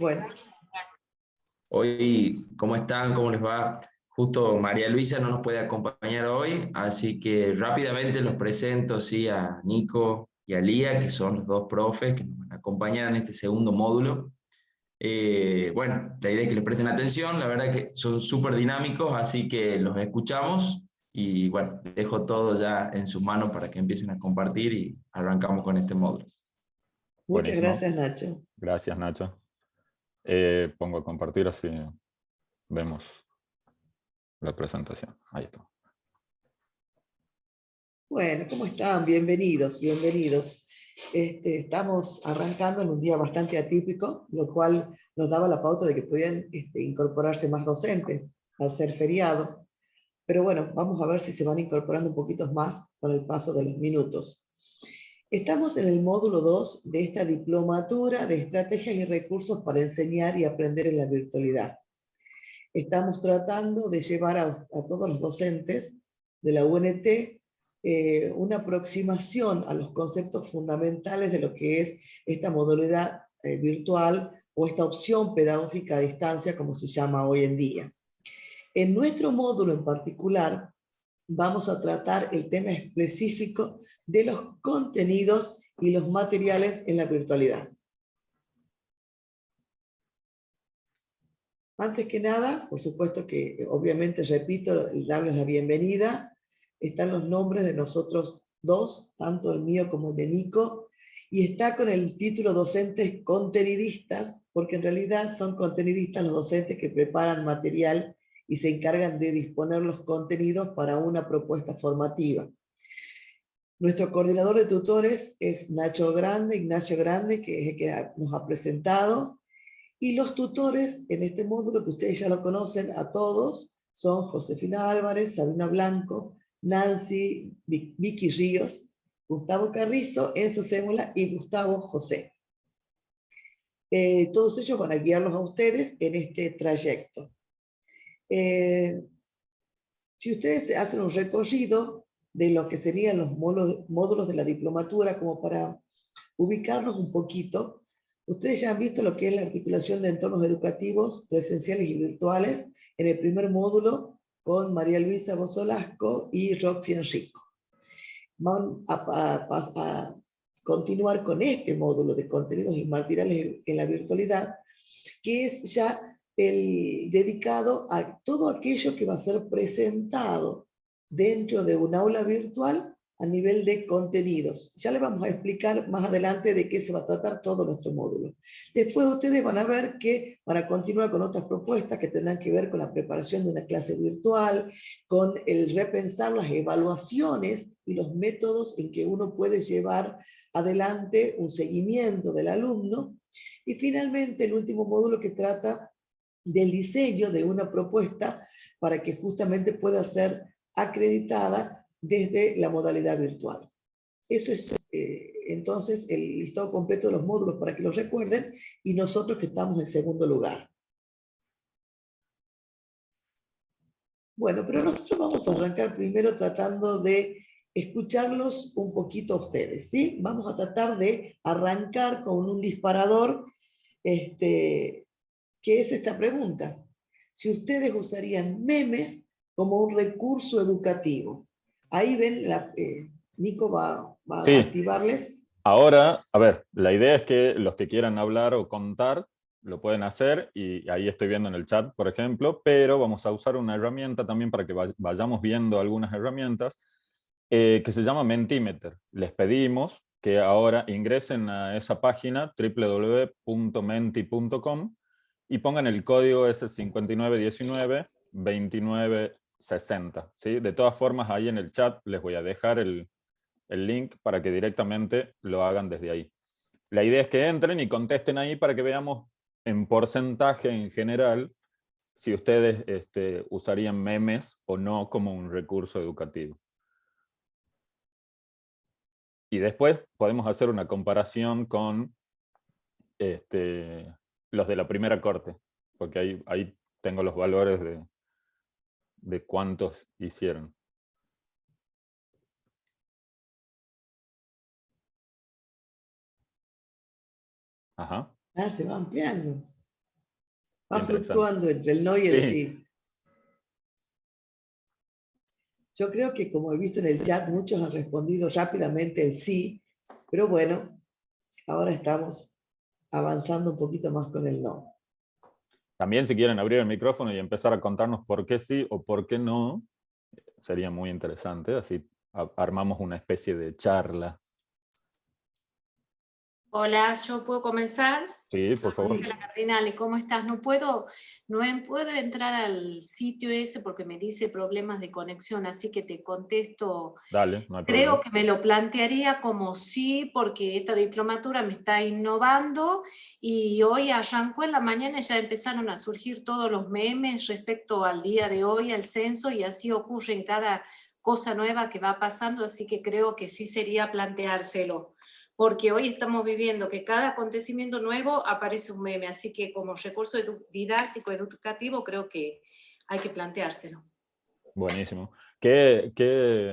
Bueno, Hoy, ¿cómo están? ¿Cómo les va? Justo María Luisa no nos puede acompañar hoy, así que rápidamente los presento, sí, a Nico y a Lía, que son los dos profes que nos van a acompañar en este segundo módulo. Bueno, la idea es que les presten atención, la verdad que son súper dinámicos, así que los escuchamos y bueno, dejo todo ya en sus manos para que empiecen a compartir y arrancamos con este módulo. muchas Buenísimo. gracias, Nacho. Gracias, Nacho. Pongo a compartir así vemos la presentación. Ahí está. Bueno, ¿cómo están? Bienvenidos, bienvenidos. Estamos arrancando en un día bastante atípico, lo cual nos daba la pauta de que podían incorporarse más docentes al ser feriado. Pero bueno, vamos a ver si se van incorporando un poquito más con el paso de los minutos. Estamos en el módulo 2 de esta diplomatura de estrategias y recursos para enseñar y aprender en la virtualidad. Estamos tratando de llevar a todos los docentes de la UNT una aproximación a los conceptos fundamentales de lo que es esta modalidad virtual o esta opción pedagógica a distancia, como se llama hoy en día. En nuestro módulo en particular, vamos a tratar el tema específico de los contenidos y los materiales en la virtualidad. Antes que nada, por supuesto que obviamente repito, darles la bienvenida. Están los nombres de nosotros dos, tanto el mío como el de Nico, y está con el título docentes contenidistas, porque en realidad son contenidistas los docentes que preparan material y se encargan de disponer los contenidos para una propuesta formativa. Nuestro coordinador de tutores es Ignacio Grande, que es el que nos ha presentado. Y los tutores en este módulo, que ustedes ya lo conocen a todos, son Josefina Álvarez, Sabina Blanco, Nancy, Vicky Ríos, Gustavo Carrizo, Enzo Sémola y Gustavo José. Todos ellos van a guiarlos a ustedes en este trayecto. Si ustedes hacen un recorrido de lo que serían los módulos de la diplomatura, como para ubicarlos un poquito, ustedes ya han visto lo que es la articulación de entornos educativos presenciales y virtuales en el primer módulo con María Luisa Bozolasco y Roxy Enrico. Van a continuar con este módulo de contenidos y materiales en la virtualidad, que es ya el dedicado a todo aquello que va a ser presentado dentro de un aula virtual a nivel de contenidos. Ya les vamos a explicar más adelante de qué se va a tratar todo nuestro módulo. Después ustedes van a ver que van a continuar con otras propuestas que tendrán que ver con la preparación de una clase virtual, con el repensar las evaluaciones y los métodos en que uno puede llevar adelante un seguimiento del alumno. Y finalmente el último módulo que trata del diseño de una propuesta para que justamente pueda ser acreditada desde la modalidad virtual. Eso es entonces el listado completo de los módulos para que los recuerden, y nosotros que estamos en segundo lugar. Bueno, pero nosotros vamos a arrancar primero tratando de escucharlos un poquito a ustedes, ¿sí? Vamos a tratar de arrancar con un disparador, que es esta pregunta: si ustedes usarían memes como un recurso educativo. Ahí ven, Nico va Sí. a activarles. Ahora, a ver, la idea es que los que quieran hablar o contar lo pueden hacer, y ahí estoy viendo en el chat, por ejemplo, pero vamos a usar una herramienta también para que vayamos viendo algunas herramientas que se llama Mentimeter. Les pedimos que ahora ingresen a esa página www.menti.com y pongan el código S59192960. ¿Sí? De todas formas, ahí en el chat les voy a dejar el link para que directamente lo hagan desde ahí. La idea es que entren y contesten ahí para que veamos en porcentaje en general si ustedes usarían memes o no como un recurso educativo. Y después podemos hacer una comparación con los de la primera corte, porque ahí tengo los valores de cuántos hicieron. Ajá. Ah, se va ampliando. Va Interesante. fluctuando entre el no y el Sí. sí. Yo creo que, como he visto en el chat, muchos han respondido rápidamente el sí, pero bueno, ahora estamos avanzando un poquito más con el no. También si quieren abrir el micrófono y empezar a contarnos por qué sí o por qué no, sería muy interesante. Así armamos una especie de charla. Hola, ¿yo puedo comenzar? Sí, por favor. Marcela Cardinale, ¿cómo estás? No puedo entrar al sitio ese porque me dice problemas de conexión, así que te contesto. Dale, no hay Creo problema. que me lo plantearía como sí, porque esta diplomatura me está innovando y hoy arrancó en la mañana y ya empezaron a surgir todos los memes respecto al día de hoy, al censo, y así ocurre en cada cosa nueva que va pasando, así que creo que sí sería planteárselo. Porque hoy estamos viviendo que cada acontecimiento nuevo aparece un meme, así que como recurso didáctico, educativo, creo que hay que planteárselo. Buenísimo. ¿Qué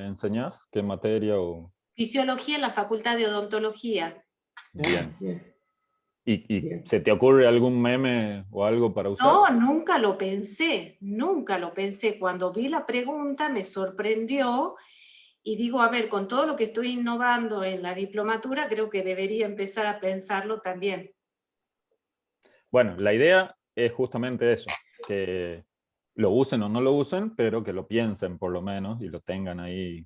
enseñás? ¿Qué materia? Fisiología en la Facultad de Odontología. Bien. Bien. ¿Y Bien. se te ocurre algún meme o algo para usar? No, nunca lo pensé, nunca lo pensé. Cuando vi la pregunta me sorprendió y digo, a ver, con todo lo que estoy innovando en la diplomatura, creo que debería empezar a pensarlo también. Bueno, la idea es justamente eso, que lo usen o no lo usen, pero que lo piensen por lo menos y lo tengan ahí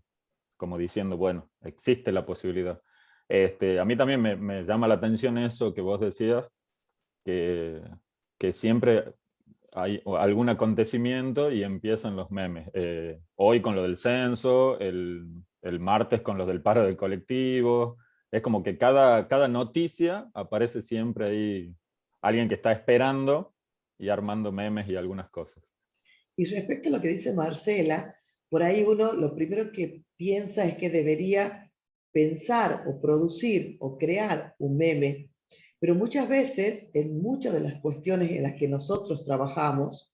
como diciendo, bueno, existe la posibilidad. A mí también me llama la atención eso que vos decías, que siempre hay algún acontecimiento y empiezan los memes. Hoy con lo del censo, el martes con los del paro del colectivo. Es como que cada noticia aparece siempre ahí alguien que está esperando y armando memes y algunas cosas. Y respecto a lo que dice Marcela, por ahí uno lo primero que piensa es que debería pensar o producir o crear un meme, pero muchas veces en muchas de las cuestiones en las que nosotros trabajamos,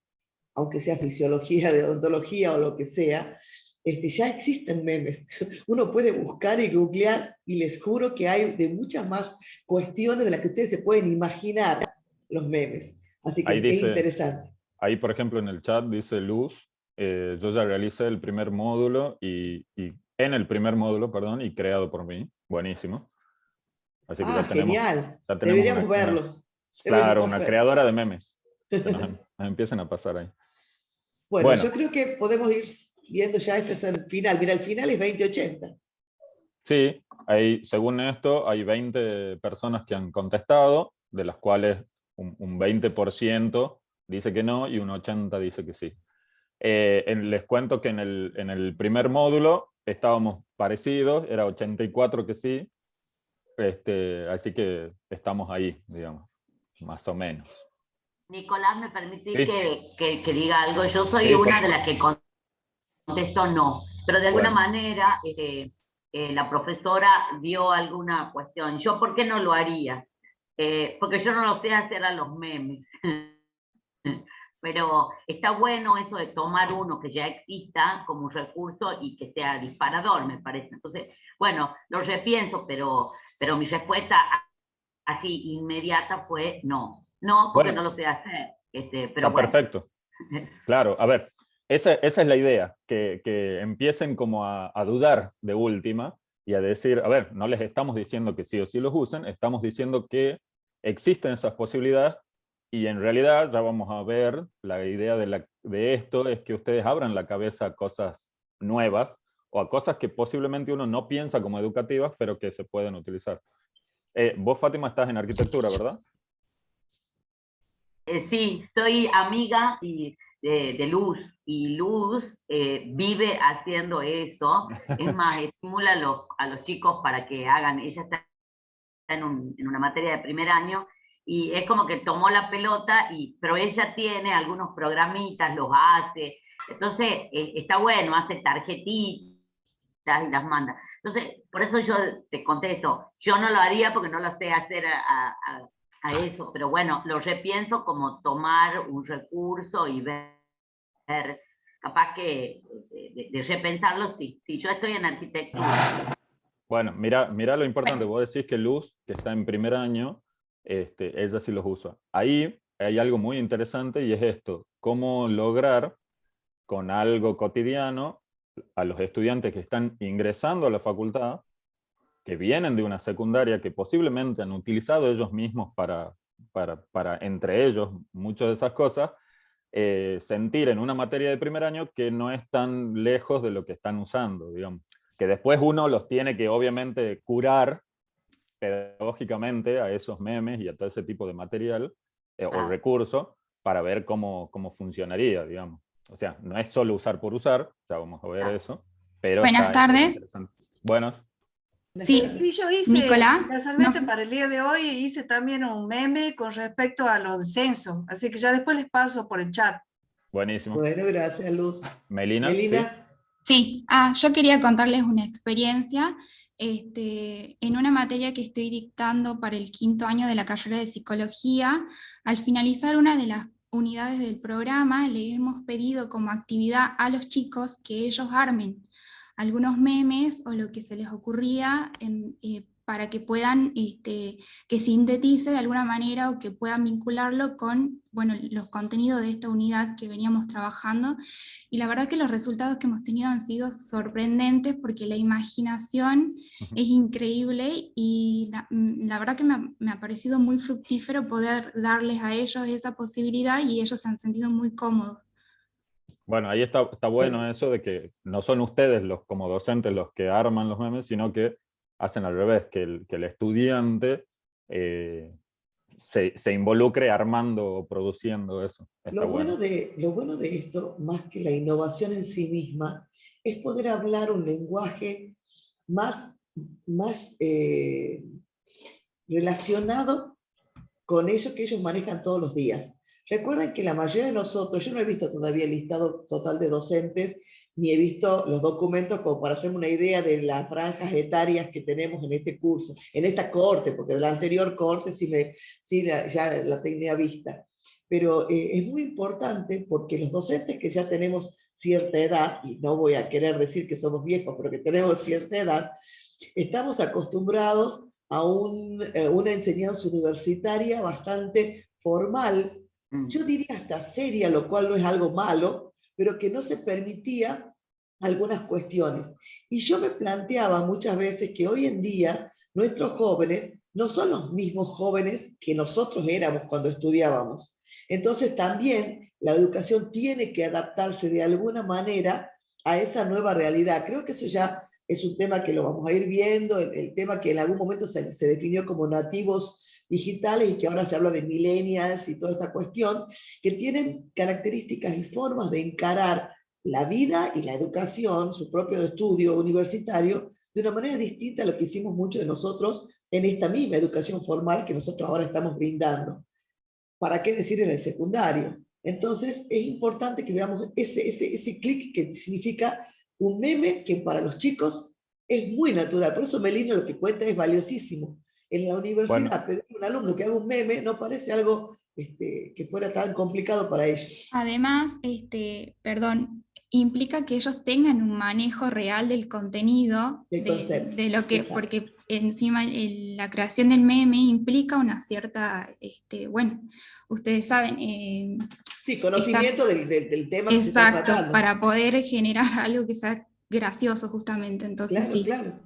aunque sea fisiología, de odontología o lo que sea, ya existen memes. Uno puede buscar y googlear y les juro que hay de muchas más cuestiones de las que ustedes se pueden imaginar los memes. Así que Ahí es dice, interesante. ahí por ejemplo en el chat dice Luz, yo ya realicé el primer módulo y en el primer módulo, perdón, y creado por mí. Buenísimo. Así que Genial. ya tenemos Deberíamos verlo. claro, Deberíamos una verlo. creadora de memes que nos empiecen a pasar ahí. Bueno, Bueno, yo creo que podemos ir viendo ya, este es el final. Mira, el final es 2080. sí, según esto, hay 20 personas que han contestado, de las cuales un 20% dice que no y un 80% dice que sí. Les cuento que en el primer módulo estábamos parecidos, era 84 que sí, así que estamos ahí, digamos, más o menos. Nicolás, ¿me permitís Sí. que diga algo? Yo soy Sí, una de las que contestó no, pero de alguna bueno. manera la profesora dio alguna cuestión. ¿Yo por qué no lo haría? Porque yo no lo sé hacer a los memes. Pero está bueno eso de tomar uno que ya exista como un recurso y que sea disparador, me parece. Entonces, bueno, lo repienso, pero mi respuesta así inmediata fue no. No, porque Bueno, no lo sé hacer. Pero está bueno. perfecto. Claro, a ver, esa es la idea, que empiecen como a dudar de última y a decir, a ver, no les estamos diciendo que sí o sí los usen, estamos diciendo que existen esas posibilidades y en realidad ya vamos a ver, la idea de esto es que ustedes abran la cabeza a cosas nuevas o a cosas que posiblemente uno no piensa como educativas, pero que se pueden utilizar. Vos, Fátima, estás en arquitectura, ¿verdad? Sí, soy amiga de Luz, y Luz vive haciendo eso. Es más, estimula a los chicos para que hagan, ella está en una materia de primer año, y es como que tomó la pelota, pero ella tiene algunos programitas, los hace, entonces está bueno, hace tarjetitas y las manda. Entonces, por eso yo te contesto, yo no lo haría porque no lo sé hacer a eso, pero bueno, lo repienso como tomar un recurso y ver, capaz que de repensarlo, sí. Sí, yo estoy en arquitectura. Bueno, mira lo importante, vos decís que Luz, que está en primer año, ella sí los usa. Ahí hay algo muy interesante y es esto, cómo lograr con algo cotidiano a los estudiantes que están ingresando a la facultad, que vienen de una secundaria, que posiblemente han utilizado ellos mismos para entre ellos, muchas de esas cosas, sentir en una materia de primer año que no es tan lejos de lo que están usando, digamos. Que después uno los tiene que obviamente curar pedagógicamente a esos memes y a todo ese tipo de material o recurso para ver cómo funcionaría, digamos. O sea, no es solo usar por usar, ya vamos a ver eso, pero Buenas tardes. interesante. Buenos. Sí, Sí, yo hice, Nicolás, casualmente no- para el día de hoy, hice también un meme con respecto a los descensos, así que ya después les paso por el chat. Buenísimo. Bueno, gracias, Luz. Melina, ¿sí? Melina. Sí, yo quería contarles una experiencia en una materia que estoy dictando para el 5º año de la carrera de psicología. Al finalizar una de las unidades del programa, le hemos pedido como actividad a los chicos que ellos armen algunos memes o lo que se les ocurría para que puedan, que sintetice de alguna manera o que puedan vincularlo con, bueno, los contenidos de esta unidad que veníamos trabajando. Y la verdad que los resultados que hemos tenido han sido sorprendentes porque la imaginación es increíble y la verdad que me ha parecido muy fructífero poder darles a ellos esa posibilidad y ellos se han sentido muy cómodos. Bueno, ahí está bueno eso de que no son ustedes como docentes los que arman los memes, sino que hacen al revés, que el estudiante se involucre armando o produciendo eso. Está bueno. Lo bueno de esto, más que la innovación en sí misma, es poder hablar un lenguaje más relacionado con eso que ellos manejan todos los días. Recuerden que la mayoría de nosotros, yo no he visto todavía el listado total de docentes, ni he visto los documentos como para hacerme una idea de las franjas etarias que tenemos en este curso, en esta corte, porque de la anterior corte ya la tenía vista. Pero es muy importante porque los docentes que ya tenemos cierta edad, y no voy a querer decir que somos viejos, pero que tenemos cierta edad, estamos acostumbrados a una enseñanza universitaria bastante formal, yo diría hasta seria, lo cual no es algo malo, pero que no se permitía algunas cuestiones. Y yo me planteaba muchas veces que hoy en día nuestros jóvenes no son los mismos jóvenes que nosotros éramos cuando estudiábamos. Entonces también la educación tiene que adaptarse de alguna manera a esa nueva realidad. Creo que eso ya es un tema que lo vamos a ir viendo, el tema que en algún momento se definió como nativos digitales y que ahora se habla de millennials y toda esta cuestión, que tienen características y formas de encarar la vida y la educación, su propio estudio universitario, de una manera distinta a lo que hicimos muchos de nosotros en esta misma educación formal que nosotros ahora estamos brindando. ¿Para qué decir en el secundario? Entonces es importante que veamos ese clic que significa un meme que para los chicos es muy natural. Por eso Melina lo que cuenta es valiosísimo. En la universidad, pedir a un alumno que haga un meme no parece algo que fuera tan complicado para ellos. Además, perdón, implica que ellos tengan un manejo real del contenido, El concepto. de lo que, Exacto. porque encima la creación del meme implica una cierta, bueno, ustedes saben. Sí, conocimiento del tema que se está Exacto, tratando. para poder generar algo que sea gracioso justamente, entonces Claro, sí. claro.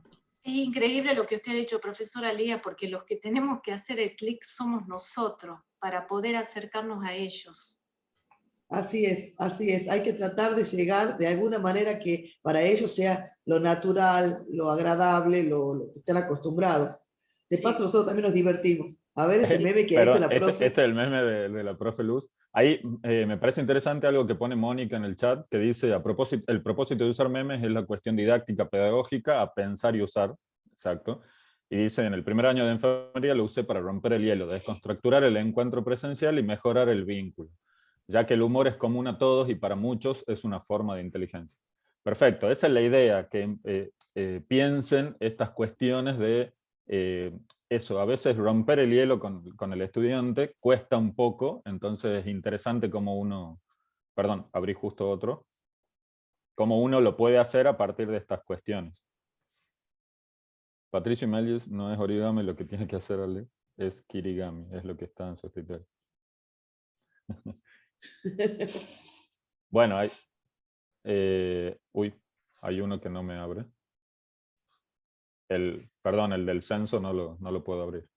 Es increíble lo que usted ha dicho, profesora Lía, porque los que tenemos que hacer el clic somos nosotros para poder acercarnos a ellos. Así es, así es. Hay que tratar de llegar de alguna manera que para ellos sea lo natural, lo agradable, lo que estén acostumbrados. De Sí. paso, nosotros también nos divertimos. A ver ese meme que ha Pero hecho la profe. este es el meme de la profe Luz. Ahí me parece interesante algo que pone Mónica en el chat, que dice, el propósito de usar memes es la cuestión didáctica, pedagógica, a pensar y usar. Exacto. Y dice, en el primer año de enfermería lo usé para romper el hielo, desconstructurar el encuentro presencial y mejorar el vínculo, ya que el humor es común a todos y para muchos es una forma de inteligencia. Perfecto, esa es la idea, que piensen estas cuestiones de eso, a veces romper el hielo con el estudiante cuesta un poco, entonces es interesante cómo uno, perdón, abrí justo otro, cómo uno lo puede hacer a partir de estas cuestiones. Patricio Melius no es origami, lo que tiene que hacer Ale es kirigami, es lo que está en su escritorio. Bueno, hay uno que no me abre. Perdón, el del censo no lo puedo abrir.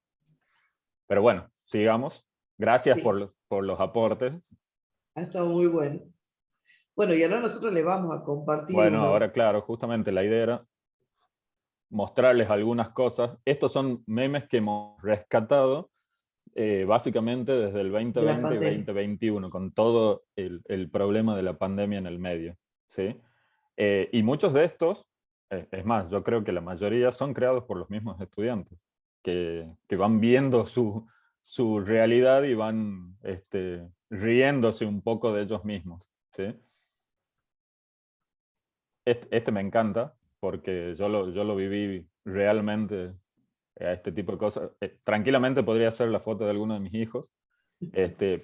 Pero bueno, sigamos. Gracias Sí. por los aportes. Ha estado muy bueno. Bueno, y ahora nosotros le vamos a compartir Bueno, unos... ahora claro, justamente la idea era mostrarles algunas cosas. Estos son memes que hemos rescatado básicamente desde el de la 2020 y pandemia. 2021, con todo el problema de la pandemia en el medio, ¿sí? Y muchos de estos, es más, yo creo que la mayoría son creados por los mismos estudiantes, que van viendo su realidad y van riéndose un poco de ellos mismos, ¿sí? Este me encanta, porque yo lo viví realmente a este tipo de cosas. Tranquilamente podría ser la foto de alguno de mis hijos,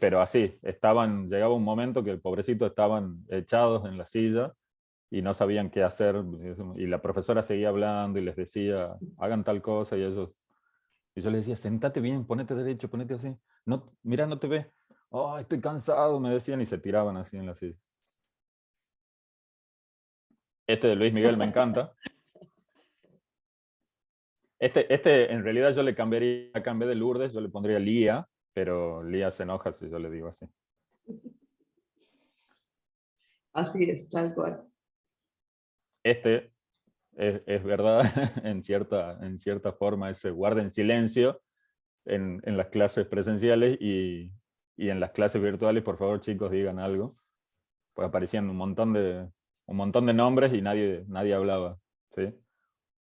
pero así, llegaba un momento que el pobrecito estaban echados en la silla y no sabían qué hacer, y la profesora seguía hablando y les decía, hagan tal cosa, y yo les decía, sentate bien, ponete derecho, ponete así, no, mira, no te ve, oh, estoy cansado, me decían, y se tiraban así en la silla. Este de Luis Miguel me encanta. Este en realidad yo le cambiaría, a cambio de Lourdes, yo le pondría Lía, pero Lía se enoja si yo le digo así. Así es, tal cual. Este es verdad, en cierta forma, ese guarden silencio en las clases presenciales y en las clases virtuales, por favor, chicos, digan algo. Pues aparecían un montón de nombres y nadie hablaba, ¿sí?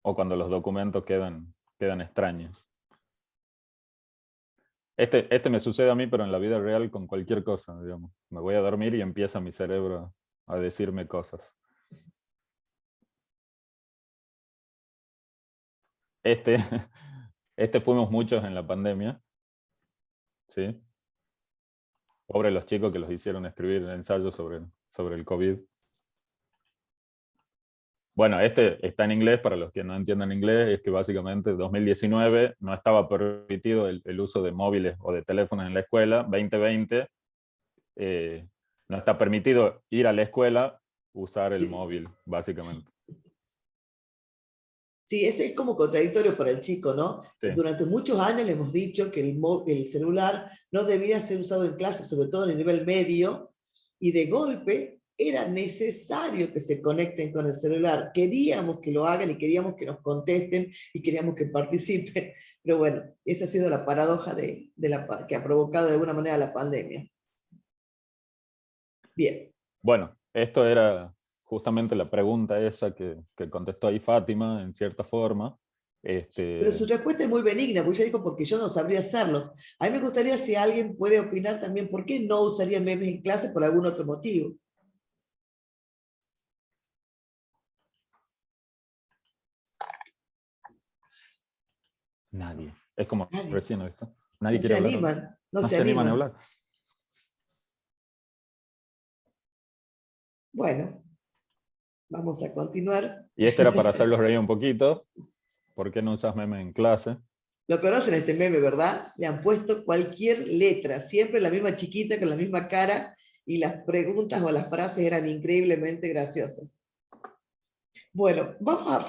O cuando los documentos quedan extraños. Este me sucede a mí, pero en la vida real con cualquier cosa, digamos. Me voy a dormir y empieza mi cerebro a decirme cosas. Este fuimos muchos en la pandemia, ¿sí? Pobre los chicos que los hicieron escribir ensayos sobre el COVID. Bueno, este está en inglés, para los que no entiendan inglés, es que básicamente en 2019 no estaba permitido el uso de móviles o de teléfonos en la escuela. 2020 no está permitido ir a la escuela, usar el Sí. móvil, básicamente. Sí, eso es como contradictorio para el chico, ¿no? Sí. Durante muchos años le hemos dicho que el celular no debía ser usado en clase, sobre todo en el nivel medio, y de golpe era necesario que se conecten con el celular. Queríamos que lo hagan y queríamos que nos contesten y queríamos que participen. Pero bueno, esa ha sido la paradoja que ha provocado de alguna manera la pandemia. Bien. Bueno, esto era justamente la pregunta esa que contestó ahí Fátima, en cierta forma. Pero su respuesta es muy benigna, porque ella dijo, porque yo no sabría hacerlos. A mí me gustaría si alguien puede opinar también, ¿por qué no usaría memes en clase por algún otro motivo? Nadie. Es como Nadie. recién esto. Nadie No quiere se hablar. animan, no se animan a animan. hablar. Bueno, vamos a continuar. Y este era para hacerlos reír un poquito. ¿Por qué no usas memes en clase? Lo conocen este meme, ¿verdad? Le han puesto cualquier letra, siempre la misma chiquita, con la misma cara, y las preguntas o las frases eran increíblemente graciosas. Bueno, vamos a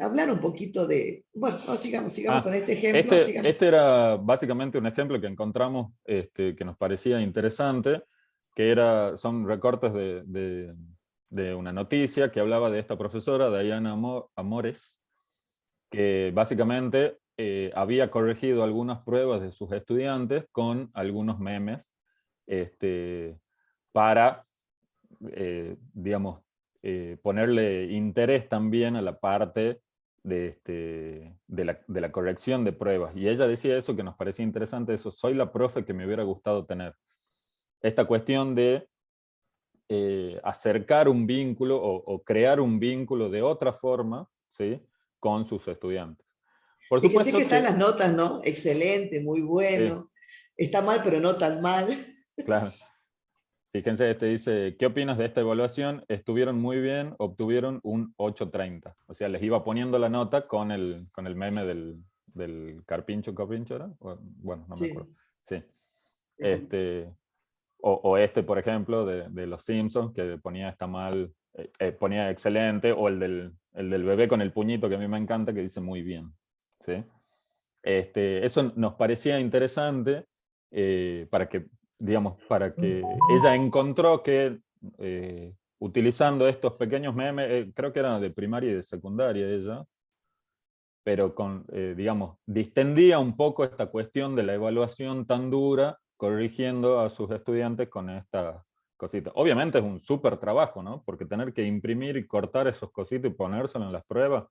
hablar un poquito de... Bueno, no, sigamos con este ejemplo. Este era básicamente un ejemplo que encontramos que nos parecía interesante, que son recortes de una noticia que hablaba de esta profesora, Diana Amores, que básicamente había corregido algunas pruebas de sus estudiantes con algunos memes para, digamos, ponerle interés también a la parte de la corrección de pruebas. Y ella decía eso que nos parecía interesante, eso, soy la profe que me hubiera gustado tener. Esta cuestión de acercar un vínculo o crear un vínculo de otra forma, ¿sí?, con sus estudiantes. Por Fíjense supuesto que están las notas, ¿no? Excelente, muy bueno. Sí. Está mal, pero no tan mal. Claro. Fíjense, dice, ¿qué opinas de esta evaluación? Estuvieron muy bien, obtuvieron un 8.30. O sea, les iba poniendo la nota con el meme del Carpincho, ¿era? Bueno, no me acuerdo. Sí. O este, por ejemplo, de Los Simpsons, que ponía está mal, ponía excelente, o el del bebé con el puñito, que a mí me encanta, que dice muy bien. ¿Sí? Eso nos parecía interesante para que, digamos, para que ella encontró que utilizando estos pequeños memes, creo que eran de primaria y de secundaria ella, pero digamos, distendía un poco esta cuestión de la evaluación tan dura, corrigiendo a sus estudiantes con esta cosita. Obviamente es un súper trabajo, ¿no? Porque tener que imprimir y cortar esos cositos y ponérselo en las pruebas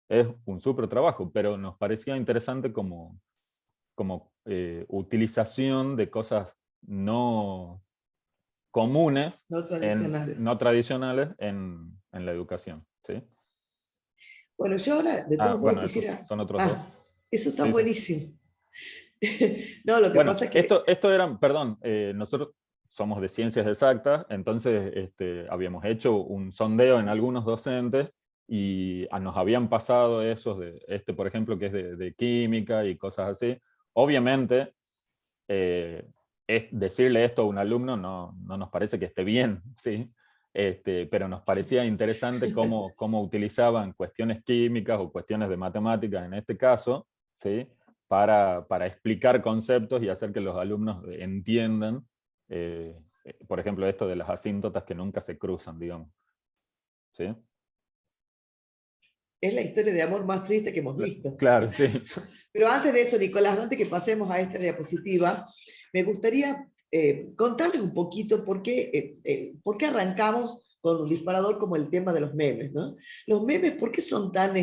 es un súper trabajo, pero nos parecía interesante como utilización de cosas no comunes, No tradicionales. no tradicionales en la educación. ¿Sí? Bueno, yo ahora de todo modo Bueno, esos quisiera... son otros dos. Eso está Sí, sí. buenísimo. No, lo que Bueno, pasa es que... esto eran, perdón, nosotros somos de ciencias exactas, entonces habíamos hecho un sondeo en algunos docentes y nos habían pasado esos, por ejemplo, que es de química y cosas así. Obviamente, decirle esto a un alumno no nos parece que esté bien, ¿sí? Pero nos parecía interesante cómo utilizaban cuestiones químicas o cuestiones de matemáticas en este caso, ¿sí? Para explicar conceptos y hacer que los alumnos entiendan, por ejemplo, esto de las asíntotas que nunca se cruzan, digamos. ¿Sí? Es la historia de amor más triste que hemos visto. Claro, sí. Pero antes de eso, Nicolás, antes que pasemos a esta diapositiva, me gustaría contarles un poquito por qué arrancamos con un disparador como el tema de los memes, ¿no? Los memes, ¿por qué son tan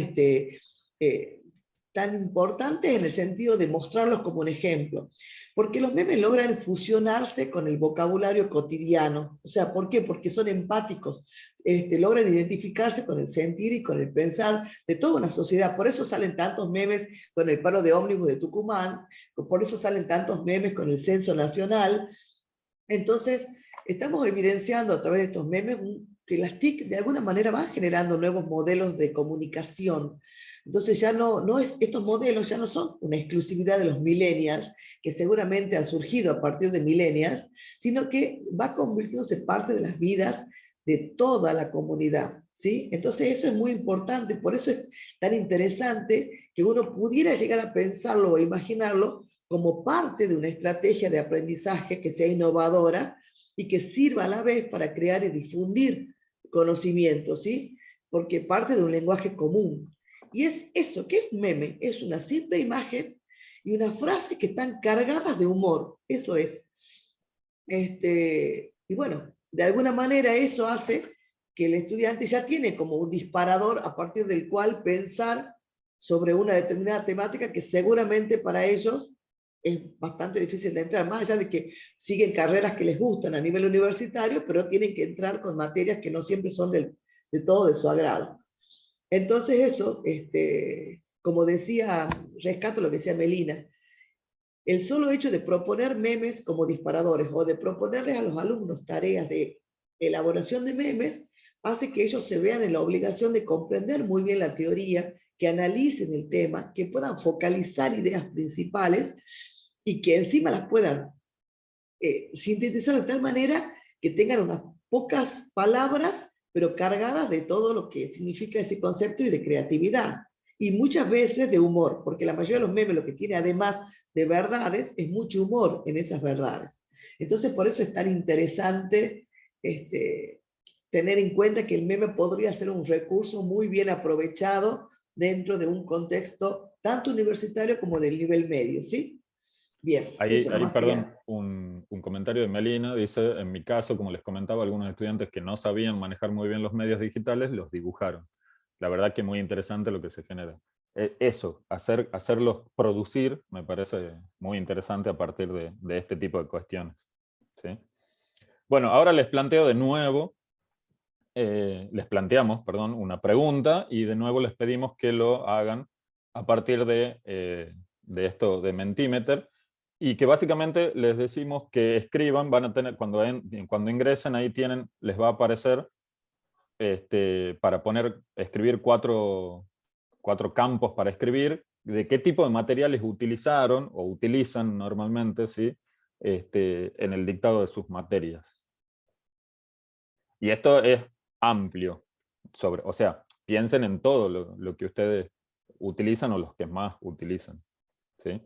importantes en el sentido de mostrarlos como un ejemplo? Porque los memes logran fusionarse con el vocabulario cotidiano. O sea, ¿por qué? Porque son empáticos, logran identificarse con el sentir y con el pensar de toda una sociedad. Por eso salen tantos memes con el paro de ómnibus de Tucumán, por eso salen tantos memes con el censo nacional. Entonces, estamos evidenciando a través de estos memes que las TIC de alguna manera van generando nuevos modelos de comunicación. Entonces estos modelos ya no son una exclusividad de los millennials, que seguramente ha surgido a partir de millennials, sino que va convirtiéndose parte de las vidas de toda la comunidad, ¿sí? Entonces eso es muy importante, por eso es tan interesante que uno pudiera llegar a pensarlo o imaginarlo como parte de una estrategia de aprendizaje que sea innovadora y que sirva a la vez para crear y difundir conocimiento, ¿sí? Porque parte de un lenguaje común. Y es eso, ¿qué es un meme? Es una simple imagen y una frase que están cargadas de humor, eso es. Y bueno, de alguna manera eso hace que el estudiante ya tiene como un disparador a partir del cual pensar sobre una determinada temática que seguramente para ellos es bastante difícil de entrar, más allá de que siguen carreras que les gustan a nivel universitario, pero tienen que entrar con materias que no siempre son de todo de su agrado. Entonces eso, como decía, rescato lo que decía Melina, el solo hecho de proponer memes como disparadores o de proponerles a los alumnos tareas de elaboración de memes hace que ellos se vean en la obligación de comprender muy bien la teoría, que analicen el tema, que puedan focalizar ideas principales y que encima las puedan sintetizar de tal manera que tengan unas pocas palabras, pero cargadas de todo lo que significa ese concepto y de creatividad. Y muchas veces de humor, porque la mayoría de los memes lo que tiene además de verdades es mucho humor en esas verdades. Entonces por eso es tan interesante tener en cuenta que el meme podría ser un recurso muy bien aprovechado dentro de un contexto tanto universitario como del nivel medio, ¿sí? Bien. Ahí perdón, un comentario de Melina, dice, en mi caso, como les comentaba, algunos estudiantes que no sabían manejar muy bien los medios digitales, los dibujaron. La verdad que muy interesante lo que se genera. Eso, hacerlos producir, me parece muy interesante a partir de este tipo de cuestiones. ¿Sí? Bueno, ahora les planteo de nuevo, les planteamos, perdón, una pregunta y de nuevo les pedimos que lo hagan a partir de esto de Mentimeter y que básicamente les decimos que escriban, van a tener, cuando ingresen ahí les va a aparecer para escribir cuatro campos para escribir, de qué tipo de materiales utilizaron o utilizan normalmente, ¿sí? en el dictado de sus materias. Y esto es amplio, o sea, piensen en todo lo que ustedes utilizan o los que más utilizan, ¿sí?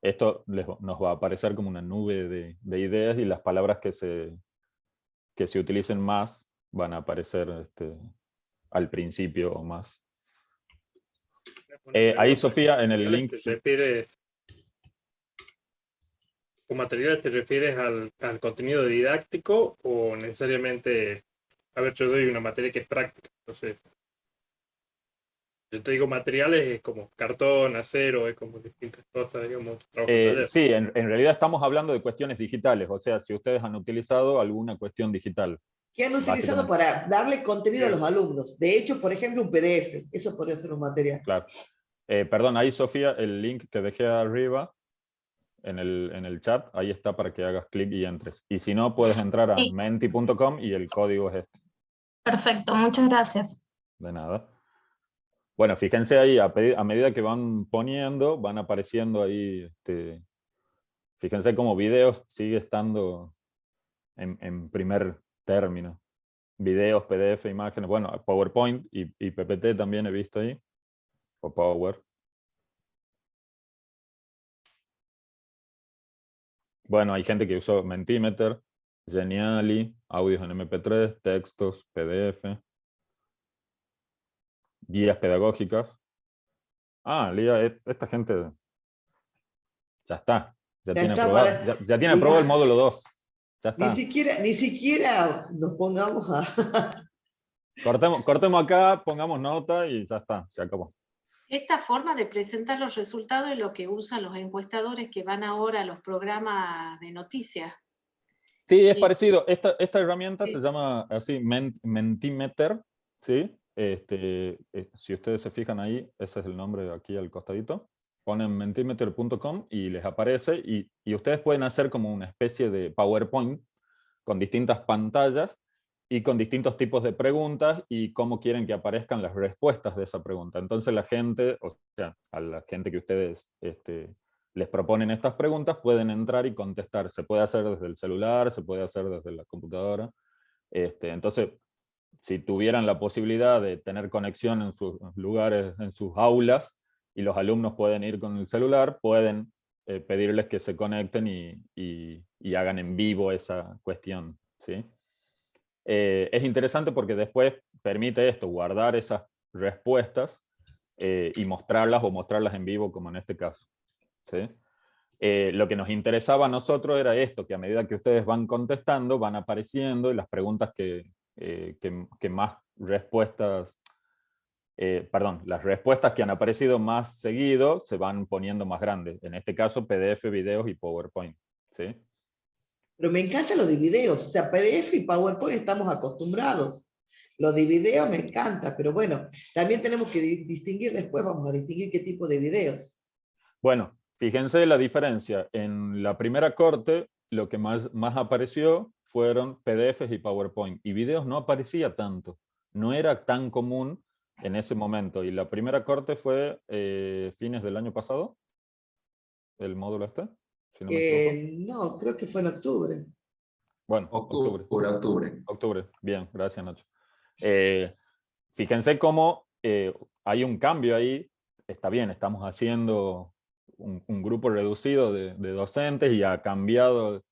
Esto nos va a aparecer como una nube de ideas, y las palabras que se utilicen más van a aparecer al principio o más. Ahí, Sofía, en el link... ¿Con materiales te refieres al contenido didáctico o necesariamente, a ver, yo doy una materia que es práctica, entonces, yo te digo materiales, es como cartón, acero, es como distintas cosas, digamos, trabajo de taller. Sí, en realidad estamos hablando de cuestiones digitales, o sea, si ustedes han utilizado alguna cuestión digital. ¿Qué han utilizado para darle contenido a los alumnos? De hecho, por ejemplo, un PDF, eso podría ser un material. Claro. Perdón, ahí, Sofía, el link que dejé arriba en el chat, ahí está para que hagas clic y entres. Y si no, puedes entrar a menti.com y el código es este. Perfecto, muchas gracias. De nada. Bueno, fíjense ahí, a medida que van poniendo, van apareciendo ahí, fíjense como videos sigue estando en primer término. Videos, PDF, imágenes, bueno, PowerPoint y PPT también he visto ahí, o Power. Bueno, hay gente que usó Mentimeter, Geniali, audios en MP3, textos, PDF, guías pedagógicas. Ah, Lía, esta gente ya está. Ya tiene aprobado el módulo 2. Ya está. Ni siquiera nos pongamos a... Cortemos acá, pongamos nota y ya está, se acabó. Esta forma de presentar los resultados es lo que usan los encuestadores que van ahora a los programas de noticias. Sí, es parecido. Esta herramienta se llama así, Mentimeter, ¿sí? Si ustedes se fijan ahí, ese es el nombre aquí al costadito. Ponen mentimeter.com y les aparece, y ustedes pueden hacer como una especie de PowerPoint con distintas pantallas y con distintos tipos de preguntas y cómo quieren que aparezcan las respuestas de esa pregunta. Entonces la gente, o sea, a la gente que ustedes les proponen estas preguntas, pueden entrar y contestar. Se puede hacer desde el celular, se puede hacer desde la computadora. Entonces, si tuvieran la posibilidad de tener conexión en sus lugares, en sus aulas, y los alumnos pueden ir con el celular, pueden pedirles que se conecten y hagan en vivo esa cuestión, ¿sí? Es interesante porque después permite esto, guardar esas respuestas y mostrarlas o mostrarlas en vivo, como en este caso, ¿sí? Lo que nos interesaba a nosotros era esto, que a medida que ustedes van contestando, van apareciendo, y las preguntas que más respuestas, las respuestas que han aparecido más seguido se van poniendo más grandes. En este caso, PDF, videos y PowerPoint, ¿sí? Pero me encanta lo de videos, o sea, PDF y PowerPoint estamos acostumbrados. Lo de video me encanta, pero bueno, también tenemos que distinguir después, vamos a distinguir qué tipo de videos. Bueno, fíjense la diferencia. En la primera corte, lo que más apareció fueron PDFs y PowerPoint, y videos no aparecía tanto. No era tan común en ese momento. Y la primera corte fue fines del año pasado, el módulo este. Si no, me equivoco. No, creo que fue en octubre. Bueno, octubre. Bien, gracias, Nacho. Fíjense cómo hay un cambio ahí. Está bien, estamos haciendo un grupo reducido de docentes y ha cambiado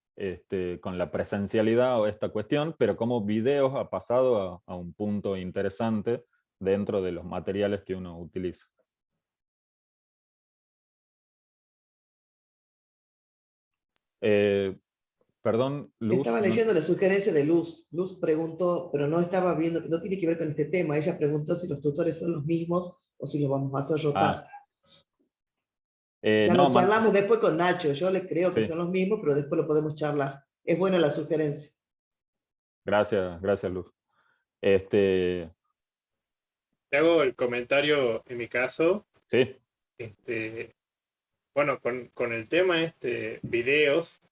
con la presencialidad o esta cuestión, pero como videos ha pasado a un punto interesante dentro de los materiales que uno utiliza. Perdón, Luz. Estaba leyendo la sugerencia de Luz. Luz preguntó, pero no estaba viendo, no tiene que ver con este tema. Ella preguntó si los tutores son los mismos o si los vamos a hacer rotar. Ya lo charlamos después con Nacho. Yo le creo que son los mismos, pero después lo podemos charlar. Es buena la sugerencia. Gracias, Luz. Te hago el comentario en mi caso. Sí. Bueno, con el tema videos,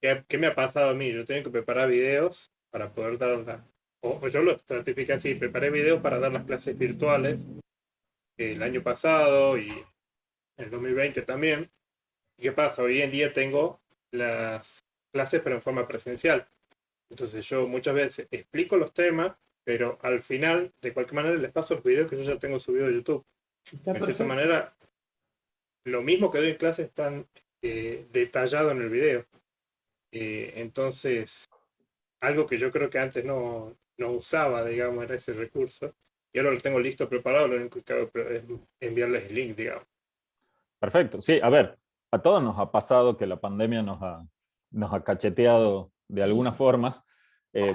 ¿qué me ha pasado a mí? Yo tengo que preparar videos para poder dar o yo lo estratifiqué así, preparé videos para dar las clases virtuales el año pasado y en el 2020 también. ¿Y qué pasa? Hoy en día tengo las clases pero en forma presencial. Entonces yo muchas veces explico los temas, pero al final, de cualquier manera, les paso los videos que yo ya tengo subido a YouTube. Está De cierta perfecto. manera, lo mismo que doy en clase está detallado en el video. Entonces, algo que yo creo que antes no usaba, digamos, era ese recurso. Y ahora lo tengo listo, preparado, lo único que hago es enviarles el link, digamos. Perfecto. Sí, a ver, a todos nos ha pasado que la pandemia nos ha cacheteado de alguna forma,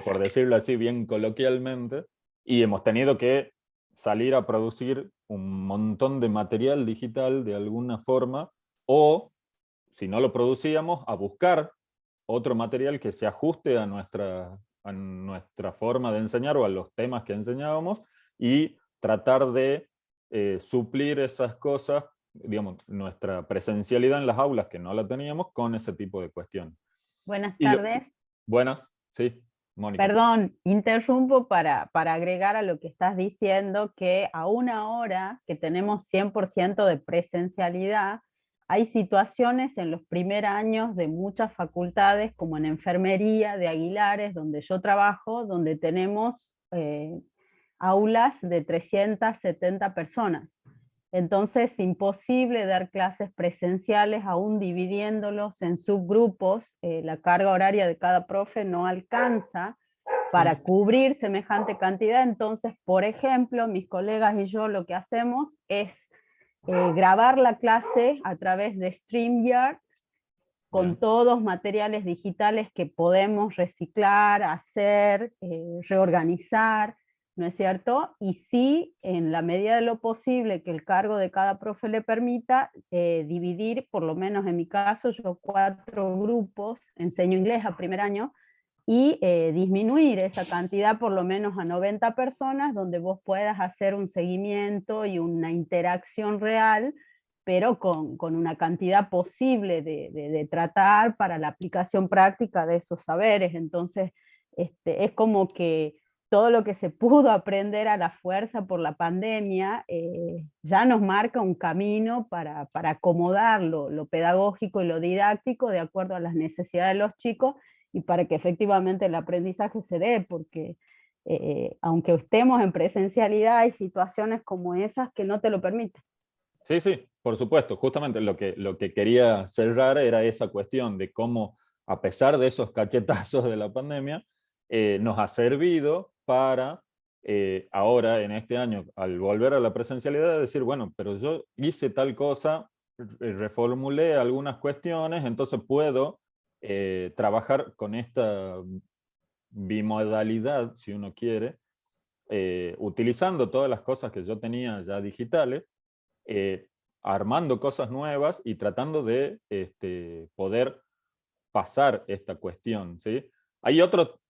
por decirlo así bien coloquialmente, y hemos tenido que salir a producir un montón de material digital de alguna forma, o si no lo producíamos, a buscar otro material que se ajuste a nuestra forma de enseñar o a los temas que enseñábamos, y tratar de suplir esas cosas, digamos, nuestra presencialidad en las aulas, que no la teníamos, con ese tipo de cuestiones. Buenas Y lo- tardes. Buenas, sí, Mónica. Perdón, interrumpo para agregar a lo que estás diciendo, que aún ahora que tenemos 100% de presencialidad, hay situaciones en los primeros años de muchas facultades, como en enfermería de Aguilares, donde yo trabajo, donde tenemos aulas de 370 personas. Entonces, imposible dar clases presenciales, aún dividiéndolos en subgrupos. La carga horaria de cada profe no alcanza para cubrir semejante cantidad. Entonces, por ejemplo, mis colegas y yo lo que hacemos es grabar la clase a través de StreamYard, con Bien. todos materiales digitales que podemos reciclar, hacer, reorganizar, ¿no es cierto? Y sí, en la medida de lo posible que el cargo de cada profe le permita, dividir, por lo menos en mi caso, yo 4 grupos, enseño inglés a primer año, y disminuir esa cantidad por lo menos a 90 personas, donde vos puedas hacer un seguimiento y una interacción real, pero con una cantidad posible de tratar para la aplicación práctica de esos saberes. Entonces, es como que todo lo que se pudo aprender a la fuerza por la pandemia ya nos marca un camino para acomodar lo pedagógico y lo didáctico de acuerdo a las necesidades de los chicos, y para que efectivamente el aprendizaje se dé, porque aunque estemos en presencialidad, hay situaciones como esas que no te lo permiten. Sí, sí, por supuesto. Justamente lo que quería cerrar era esa cuestión de cómo, a pesar de esos cachetazos de la pandemia, nos ha servido para ahora, en este año, al volver a la presencialidad, decir, bueno, pero yo hice tal cosa, reformulé algunas cuestiones, entonces puedo trabajar con esta bimodalidad, si uno quiere, utilizando todas las cosas que yo tenía ya digitales, armando cosas nuevas y tratando de poder pasar esta cuestión, ¿sí? Hay otro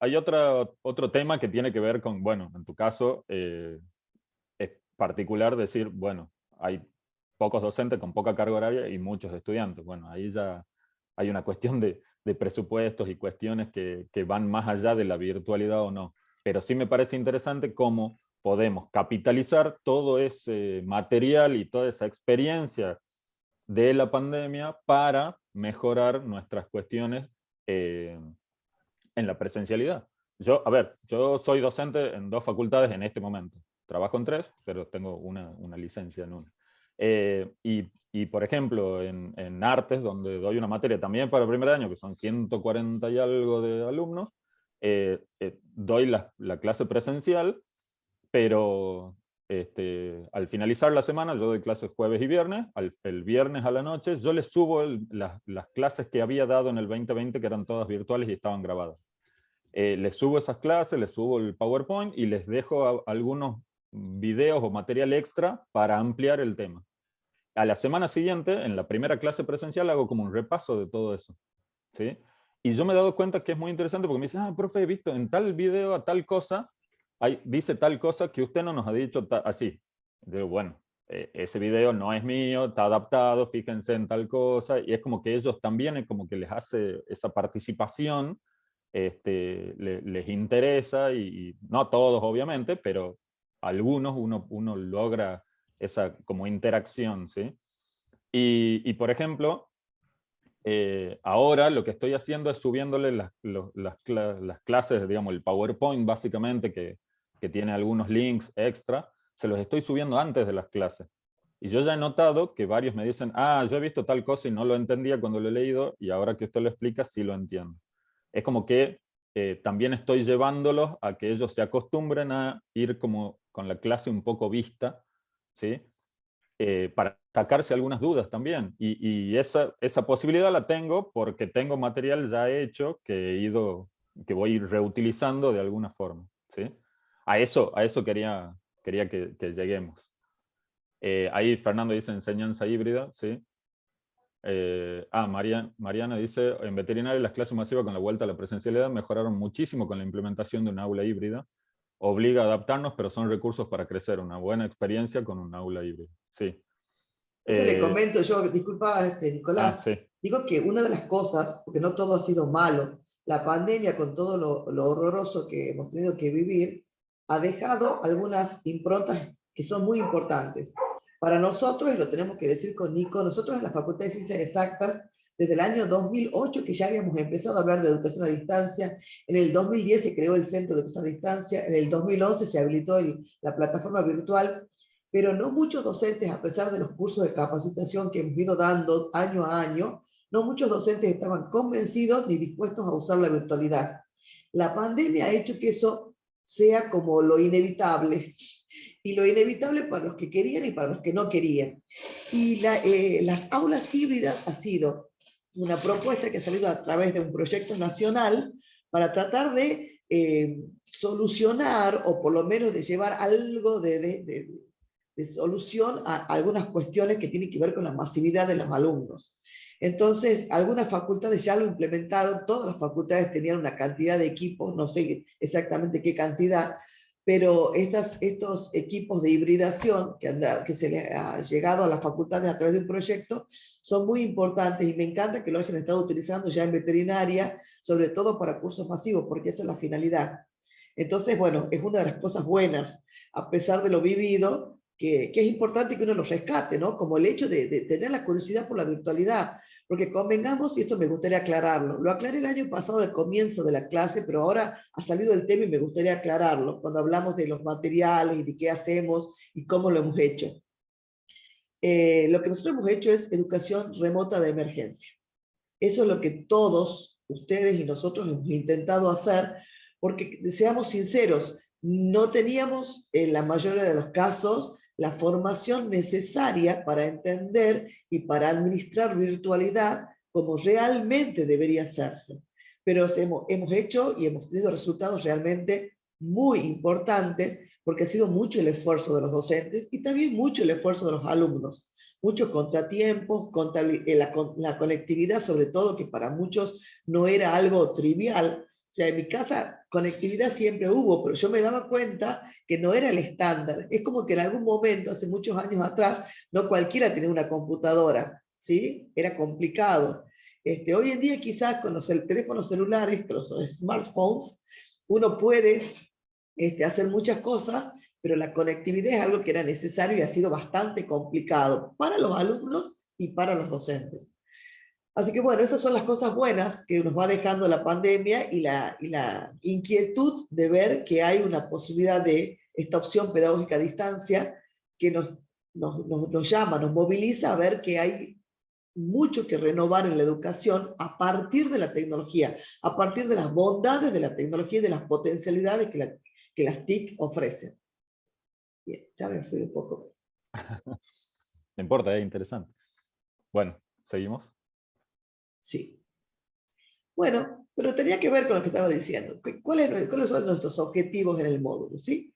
tema que tiene que ver con, bueno, en tu caso es particular decir, bueno, hay pocos docentes con poca carga horaria y muchos estudiantes. Bueno, ahí ya hay una cuestión de presupuestos y cuestiones que van más allá de la virtualidad o no. Pero sí me parece interesante cómo podemos capitalizar todo ese material y toda esa experiencia de la pandemia para mejorar nuestras cuestiones en la presencialidad. Yo soy docente en 2 facultades en este momento. Trabajo en 3, pero tengo una licencia en una. Y por ejemplo, en artes, donde doy una materia también para el primer año, que son 140 y algo de alumnos, doy la clase presencial, pero al finalizar la semana, yo doy clases jueves y viernes, el viernes a la noche, yo les subo las clases que había dado en el 2020, que eran todas virtuales y estaban grabadas. Les subo esas clases, les subo el PowerPoint y les dejo algunos videos o material extra para ampliar el tema. A la semana siguiente, en la primera clase presencial, hago como un repaso de todo eso, ¿sí? Y yo me he dado cuenta que es muy interesante porque me dicen, profe, he visto en tal video a tal cosa, dice tal cosa que usted no nos ha dicho así. Digo, bueno, ese video no es mío, está adaptado, fíjense en tal cosa, y es como que ellos también, como que les hace esa participación, les interesa, y no a todos obviamente, pero a algunos uno logra esa como interacción, ¿sí? Y por ejemplo, ahora lo que estoy haciendo es subiéndole las clases, digamos, el PowerPoint básicamente, que tiene algunos links extra, se los estoy subiendo antes de las clases. Y yo ya he notado que varios me dicen, yo he visto tal cosa y no lo entendía cuando lo he leído, y ahora que usted lo explica, sí lo entiendo. Es como que también estoy llevándolos a que ellos se acostumbren a ir como con la clase un poco vista, ¿sí? Para sacarse algunas dudas también. Y esa posibilidad la tengo porque tengo material ya hecho que voy a ir reutilizando de alguna forma, ¿sí? A eso quería que lleguemos. Ahí Fernando dice enseñanza híbrida, ¿sí? Mariana dice, en veterinaria las clases masivas con la vuelta a la presencialidad mejoraron muchísimo con la implementación de un aula híbrida. Obliga a adaptarnos, pero son recursos para crecer. Una buena experiencia con un aula híbrida. Sí. Eso le comento yo, disculpa, Nicolás, sí. digo que una de las cosas, porque no todo ha sido malo, la pandemia con todo lo horroroso que hemos tenido que vivir, ha dejado algunas improntas que son muy importantes. Para nosotros, y lo tenemos que decir con Nico, nosotros en la Facultad de Ciencias Exactas, desde el año 2008 que ya habíamos empezado a hablar de educación a distancia, en el 2010 se creó el Centro de Educación a Distancia, en el 2011 se habilitó la plataforma virtual, pero no muchos docentes, a pesar de los cursos de capacitación que hemos ido dando año a año, no muchos docentes estaban convencidos ni dispuestos a usar la virtualidad. La pandemia ha hecho que eso sea como lo inevitable, y lo inevitable para los que querían y para los que no querían. Y las aulas híbridas ha sido una propuesta que ha salido a través de un proyecto nacional para tratar de solucionar, o por lo menos de llevar algo de solución a algunas cuestiones que tienen que ver con la masividad de los alumnos. Entonces, algunas facultades ya lo implementaron, todas las facultades tenían una cantidad de equipos, no sé exactamente qué cantidad, pero estos equipos de hibridación que se les ha llegado a las facultades a través de un proyecto son muy importantes, y me encanta que lo hayan estado utilizando ya en veterinaria, sobre todo para cursos masivos, porque esa es la finalidad. Entonces, bueno, es una de las cosas buenas, a pesar de lo vivido, que es importante que uno lo rescate, ¿no? Como el hecho de tener la curiosidad por la virtualidad, porque convengamos, y esto me gustaría aclararlo, lo aclaré el año pasado al comienzo de la clase, pero ahora ha salido el tema y me gustaría aclararlo, cuando hablamos de los materiales y de qué hacemos y cómo lo hemos hecho. Lo que nosotros hemos hecho es educación remota de emergencia. Eso es lo que todos ustedes y nosotros hemos intentado hacer, porque seamos sinceros, no teníamos en la mayoría de los casos la formación necesaria para entender y para administrar virtualidad como realmente debería hacerse. Pero hemos hecho y hemos tenido resultados realmente muy importantes, porque ha sido mucho el esfuerzo de los docentes y también mucho el esfuerzo de los alumnos. Muchos contratiempos, la conectividad sobre todo, que para muchos no era algo trivial. O sea, en mi casa conectividad siempre hubo, pero yo me daba cuenta que no era el estándar. Es como que en algún momento, hace muchos años atrás, no cualquiera tenía una computadora, ¿sí? Era complicado. Hoy en día quizás con los teléfonos celulares, con los smartphones, uno puede hacer muchas cosas, pero la conectividad es algo que era necesario y ha sido bastante complicado para los alumnos y para los docentes. Así que bueno, esas son las cosas buenas que nos va dejando la pandemia, y la inquietud de ver que hay una posibilidad de esta opción pedagógica a distancia que nos llama, nos moviliza a ver que hay mucho que renovar en la educación a partir de la tecnología, a partir de las bondades de la tecnología y de las potencialidades que las TIC ofrecen. Bien, ya me fui un poco. No importa, es interesante. Bueno, ¿seguimos? Sí. Bueno, pero tenía que ver con lo que estaba diciendo. ¿Cuáles son nuestros objetivos en el módulo? ¿Sí?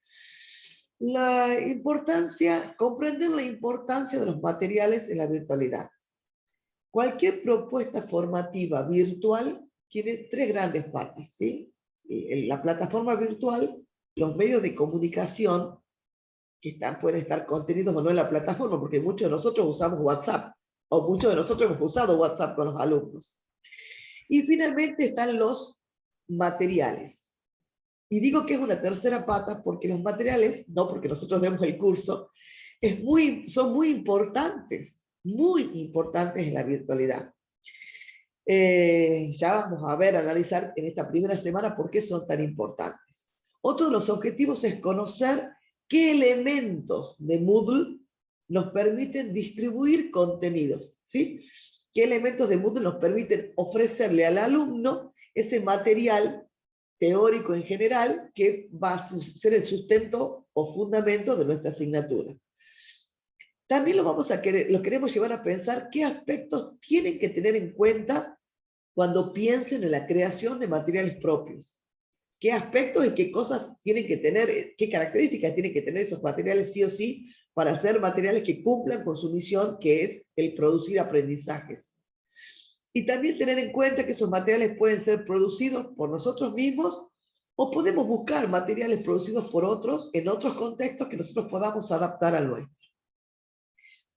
Comprender la importancia de los materiales en la virtualidad. Cualquier propuesta formativa virtual tiene tres grandes patas, ¿sí? La plataforma virtual, los medios de comunicación, que pueden estar contenidos o no en la plataforma, porque muchos de nosotros usamos WhatsApp, o muchos de nosotros hemos usado WhatsApp con los alumnos. Y finalmente están los materiales. Y digo que es una tercera pata porque los materiales, no porque nosotros demos el curso, son muy importantes muy importantes en la virtualidad. Ya vamos a ver, analizar en esta primera semana por qué son tan importantes. Otro de los objetivos es conocer qué elementos de Moodle nos permiten distribuir contenidos, ¿sí? ¿Qué elementos de Moodle nos permiten ofrecerle al alumno ese material teórico en general que va a ser el sustento o fundamento de nuestra asignatura? También lo queremos llevar a pensar qué aspectos tienen que tener en cuenta cuando piensen en la creación de materiales propios. ¿Qué aspectos y qué cosas tienen que tener, qué características tienen que tener esos materiales sí o sí para ser materiales que cumplan con su misión, que es el producir aprendizajes? Y también tener en cuenta que esos materiales pueden ser producidos por nosotros mismos o podemos buscar materiales producidos por otros en otros contextos que nosotros podamos adaptar al nuestro.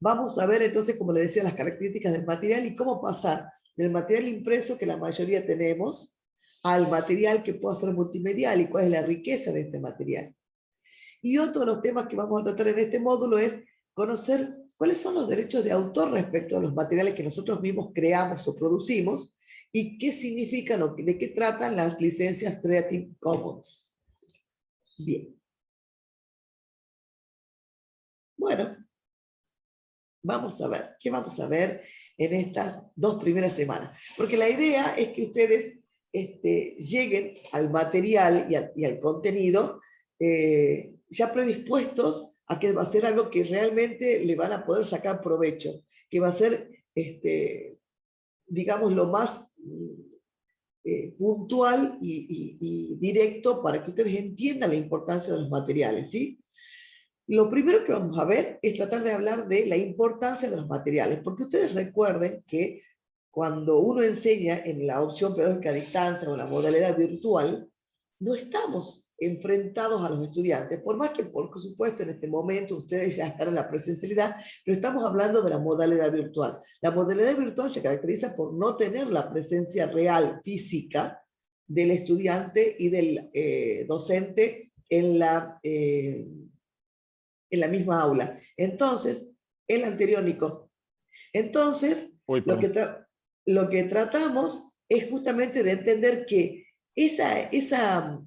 Vamos a ver entonces, como les decía, las características del material y cómo pasar del material impreso que la mayoría tenemos al material que pueda ser multimedial y cuál es la riqueza de este material. Y otro de los temas que vamos a tratar en este módulo es conocer cuáles son los derechos de autor respecto a los materiales que nosotros mismos creamos o producimos y qué significan o de qué tratan las licencias Creative Commons. Bien. Bueno, vamos a ver, ¿qué vamos a ver en estas 2 primeras semanas? Porque la idea es que ustedes lleguen al material y al contenido ya predispuestos a que va a ser algo que realmente le van a poder sacar provecho, que va a ser, digamos, lo más puntual y directo para que ustedes entiendan la importancia de los materiales, ¿sí? Lo primero que vamos a ver es tratar de hablar de la importancia de los materiales, porque ustedes recuerden que cuando uno enseña en la opción pedagógica a distancia o la modalidad virtual, no estamos enfrentados a los estudiantes, por más que, por supuesto, en este momento ustedes ya están en la presencialidad, pero estamos hablando de la modalidad virtual. La modalidad virtual se caracteriza por no tener la presencia real, física, del estudiante y del docente en la misma aula. Entonces, el anterior, Nico. Entonces, lo que tratamos es justamente de entender que esa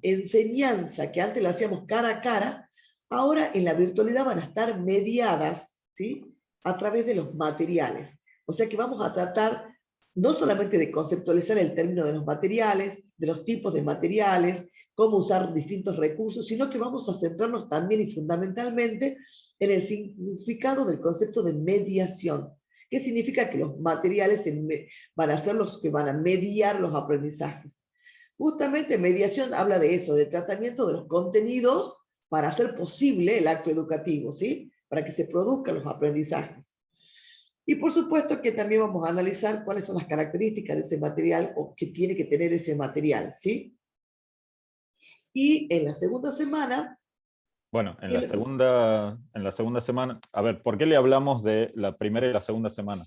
enseñanza que antes la hacíamos cara a cara, ahora en la virtualidad van a estar mediadas, ¿sí?, a través de los materiales. O sea que vamos a tratar no solamente de conceptualizar el término de los materiales, de los tipos de materiales, cómo usar distintos recursos, sino que vamos a centrarnos también y fundamentalmente en el significado del concepto de mediación. ¿Qué significa? Que los materiales van a ser los que van a mediar los aprendizajes. Justamente mediación habla de eso, de tratamiento de los contenidos para hacer posible el acto educativo, ¿sí? Para que se produzcan los aprendizajes. Y por supuesto que también vamos a analizar cuáles son las características de ese material o que tiene que tener ese material, ¿sí? Y en la segunda semana... Bueno, en la segunda semana, a ver, ¿por qué le hablamos de la primera y la segunda semana?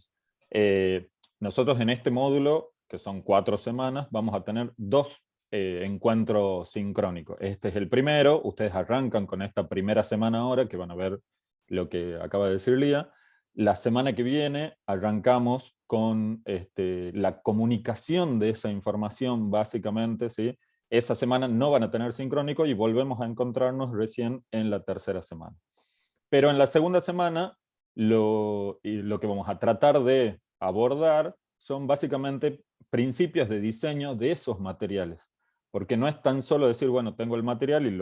Nosotros en este módulo, que son 4 semanas, vamos a tener 2 encuentros sincrónicos. Este es el primero, ustedes arrancan con esta primera semana ahora, que van a ver lo que acaba de decir Lía. La semana que viene arrancamos con la comunicación de esa información, básicamente, ¿sí? Esa semana no van a tener sincrónico y volvemos a encontrarnos recién en la tercera semana. Pero en la segunda semana lo que vamos a tratar de abordar son básicamente principios de diseño de esos materiales. Porque no es tan solo decir, bueno, tengo el material y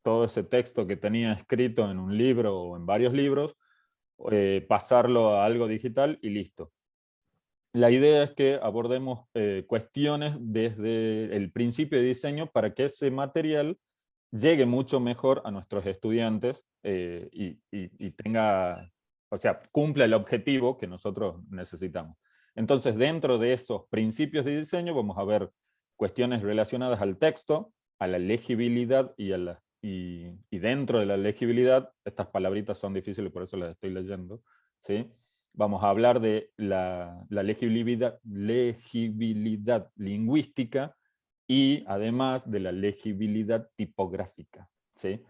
todo ese texto que tenía escrito en un libro o en varios libros, pasarlo a algo digital y listo. La idea es que abordemos cuestiones desde el principio de diseño para que ese material llegue mucho mejor a nuestros estudiantes y tenga, o sea, cumpla el objetivo que nosotros necesitamos. Entonces, dentro de esos principios de diseño vamos a ver cuestiones relacionadas al texto, a la legibilidad y dentro de la legibilidad, estas palabritas son difíciles, por eso las estoy leyendo, ¿sí? Vamos a hablar de la legibilidad lingüística y además de la legibilidad tipográfica, ¿sí?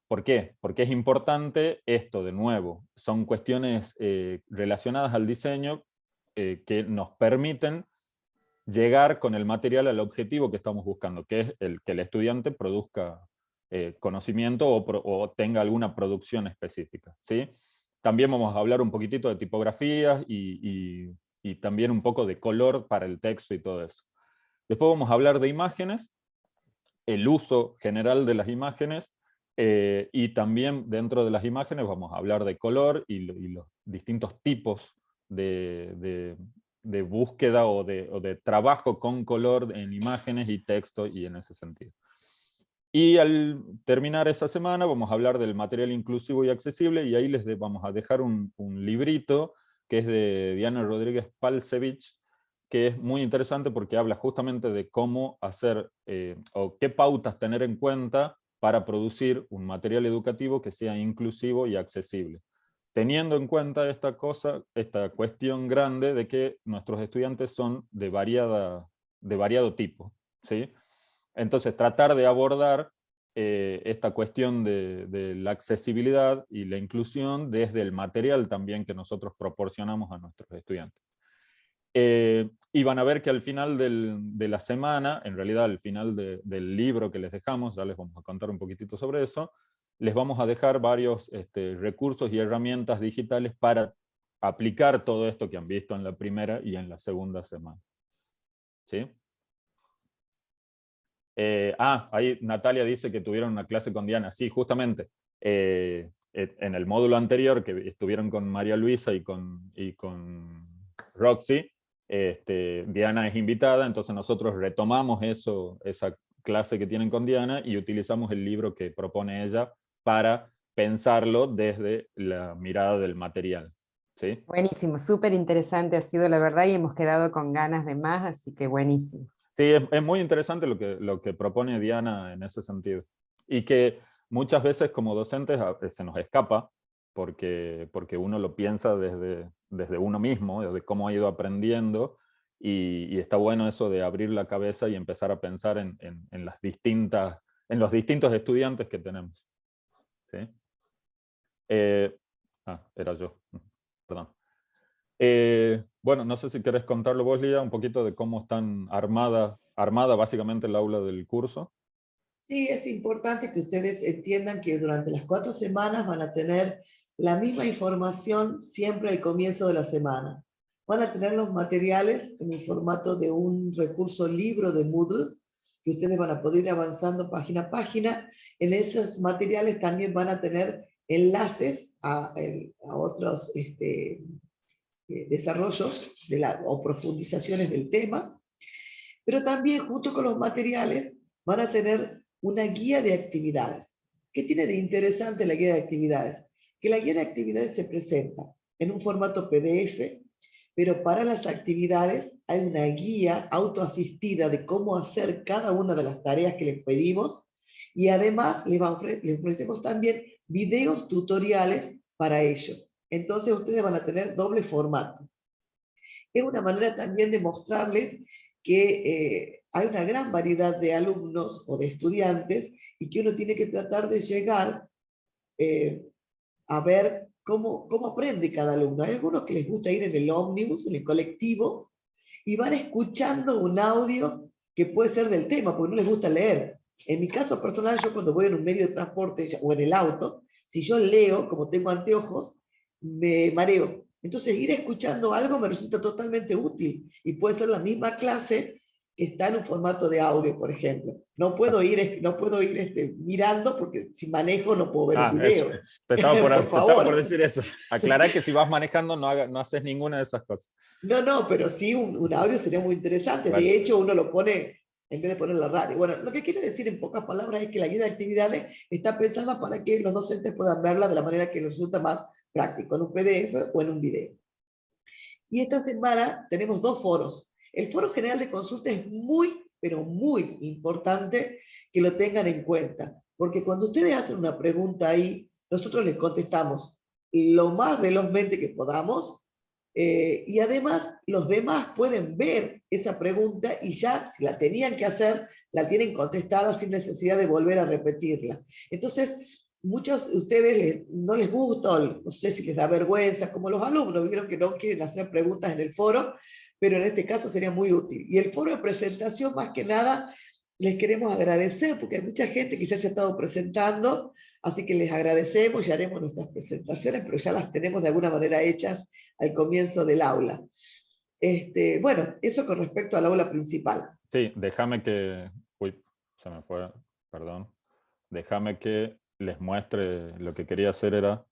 ¿Por qué? Porque es importante esto, de nuevo, son cuestiones relacionadas al diseño que nos permiten llegar con el material al objetivo que estamos buscando, que es que el estudiante produzca conocimiento o tenga alguna producción específica, ¿sí? También vamos a hablar un poquitito de tipografías y también un poco de color para el texto y todo eso. Después vamos a hablar de imágenes, el uso general de las imágenes, y también dentro de las imágenes vamos a hablar de color y los distintos tipos de búsqueda o de trabajo con color en imágenes y texto y en ese sentido. Y al terminar esa semana vamos a hablar del material inclusivo y accesible, y ahí les vamos a dejar un librito que es de Diana Rodríguez Palcevich, que es muy interesante porque habla justamente de cómo hacer o qué pautas tener en cuenta para producir un material educativo que sea inclusivo y accesible, teniendo en cuenta esta cuestión grande de que nuestros estudiantes son de variado tipo, ¿sí? Entonces, tratar de abordar esta cuestión de la accesibilidad y la inclusión desde el material también que nosotros proporcionamos a nuestros estudiantes. Y van a ver que al final de la semana, en realidad al final del libro que les dejamos, ya les vamos a contar un poquitito sobre eso, les vamos a dejar varios recursos y herramientas digitales para aplicar todo esto que han visto en la primera y en la segunda semana. ¿Sí? Ahí Natalia dice que tuvieron una clase con Diana. Sí, justamente. En el módulo anterior, que estuvieron con María Luisa y con Roxy, Diana es invitada, entonces nosotros retomamos esa clase que tienen con Diana y utilizamos el libro que propone ella para pensarlo desde la mirada del material. ¿Sí? Buenísimo, súper interesante ha sido la verdad y hemos quedado con ganas de más, así que buenísimo. Sí, es muy interesante lo que propone Diana en ese sentido. Y que muchas veces como docentes se nos escapa, porque uno lo piensa desde uno mismo, desde cómo ha ido aprendiendo, y está bueno eso de abrir la cabeza y empezar a pensar en los distintos estudiantes que tenemos. ¿Sí? Era yo. Perdón. Bueno, no sé si querés contarlo vos, Lía, un poquito de cómo están armada básicamente el aula del curso. Sí, es importante que ustedes entiendan que durante las 4 semanas van a tener la misma información siempre al comienzo de la semana. Van a tener los materiales en el formato de un recurso libro de Moodle, que ustedes van a poder ir avanzando página a página. En esos materiales también van a tener enlaces a otros desarrollos o profundizaciones del tema, pero también junto con los materiales van a tener una guía de actividades. ¿Qué tiene de interesante la guía de actividades? Que la guía de actividades se presenta en un formato PDF, pero para las actividades hay una guía autoasistida de cómo hacer cada una de las tareas que les pedimos, y además les ofrecemos también videos tutoriales para ello. Entonces ustedes van a tener doble formato. Es una manera también de mostrarles que hay una gran variedad de alumnos o de estudiantes y que uno tiene que tratar de llegar a ver cómo aprende cada alumno. Hay algunos que les gusta ir en el ómnibus, en el colectivo, y van escuchando un audio que puede ser del tema, porque no les gusta leer. En mi caso personal, yo cuando voy en un medio de transporte o en el auto, si yo leo, como tengo anteojos, me mareo. Entonces ir escuchando algo me resulta totalmente útil, y puede ser la misma clase que está en un formato de audio, por ejemplo. No puedo ir mirando, porque si manejo no puedo ver el video. Te estaba por decir eso. Aclará que si vas manejando no haces ninguna de esas cosas. No, pero sí un audio sería muy interesante. Vale. De hecho, uno lo pone en vez de poner la radio. Bueno, lo que quiere decir en pocas palabras es que la guía de actividades está pensada para que los docentes puedan verla de la manera que les resulta más práctico, en un PDF o en un video. Y esta semana tenemos 2 foros. El foro general de consulta es muy, pero muy importante que lo tengan en cuenta, porque cuando ustedes hacen una pregunta ahí, nosotros les contestamos lo más velozmente que podamos, y además los demás pueden ver esa pregunta y ya, si la tenían que hacer, la tienen contestada sin necesidad de volver a repetirla. Entonces, muchos de ustedes no les gusta, o no sé si les da vergüenza, como los alumnos, vieron que no quieren hacer preguntas en el foro, pero en este caso sería muy útil. Y el foro de presentación, más que nada, les queremos agradecer, porque hay mucha gente que ya se ha estado presentando, así que les agradecemos y haremos nuestras presentaciones, pero ya las tenemos de alguna manera hechas al comienzo del aula. Bueno, eso con respecto al aula principal. Sí, déjame que... Uy, se me fue, perdón. Déjame que les muestre lo que quería hacer era...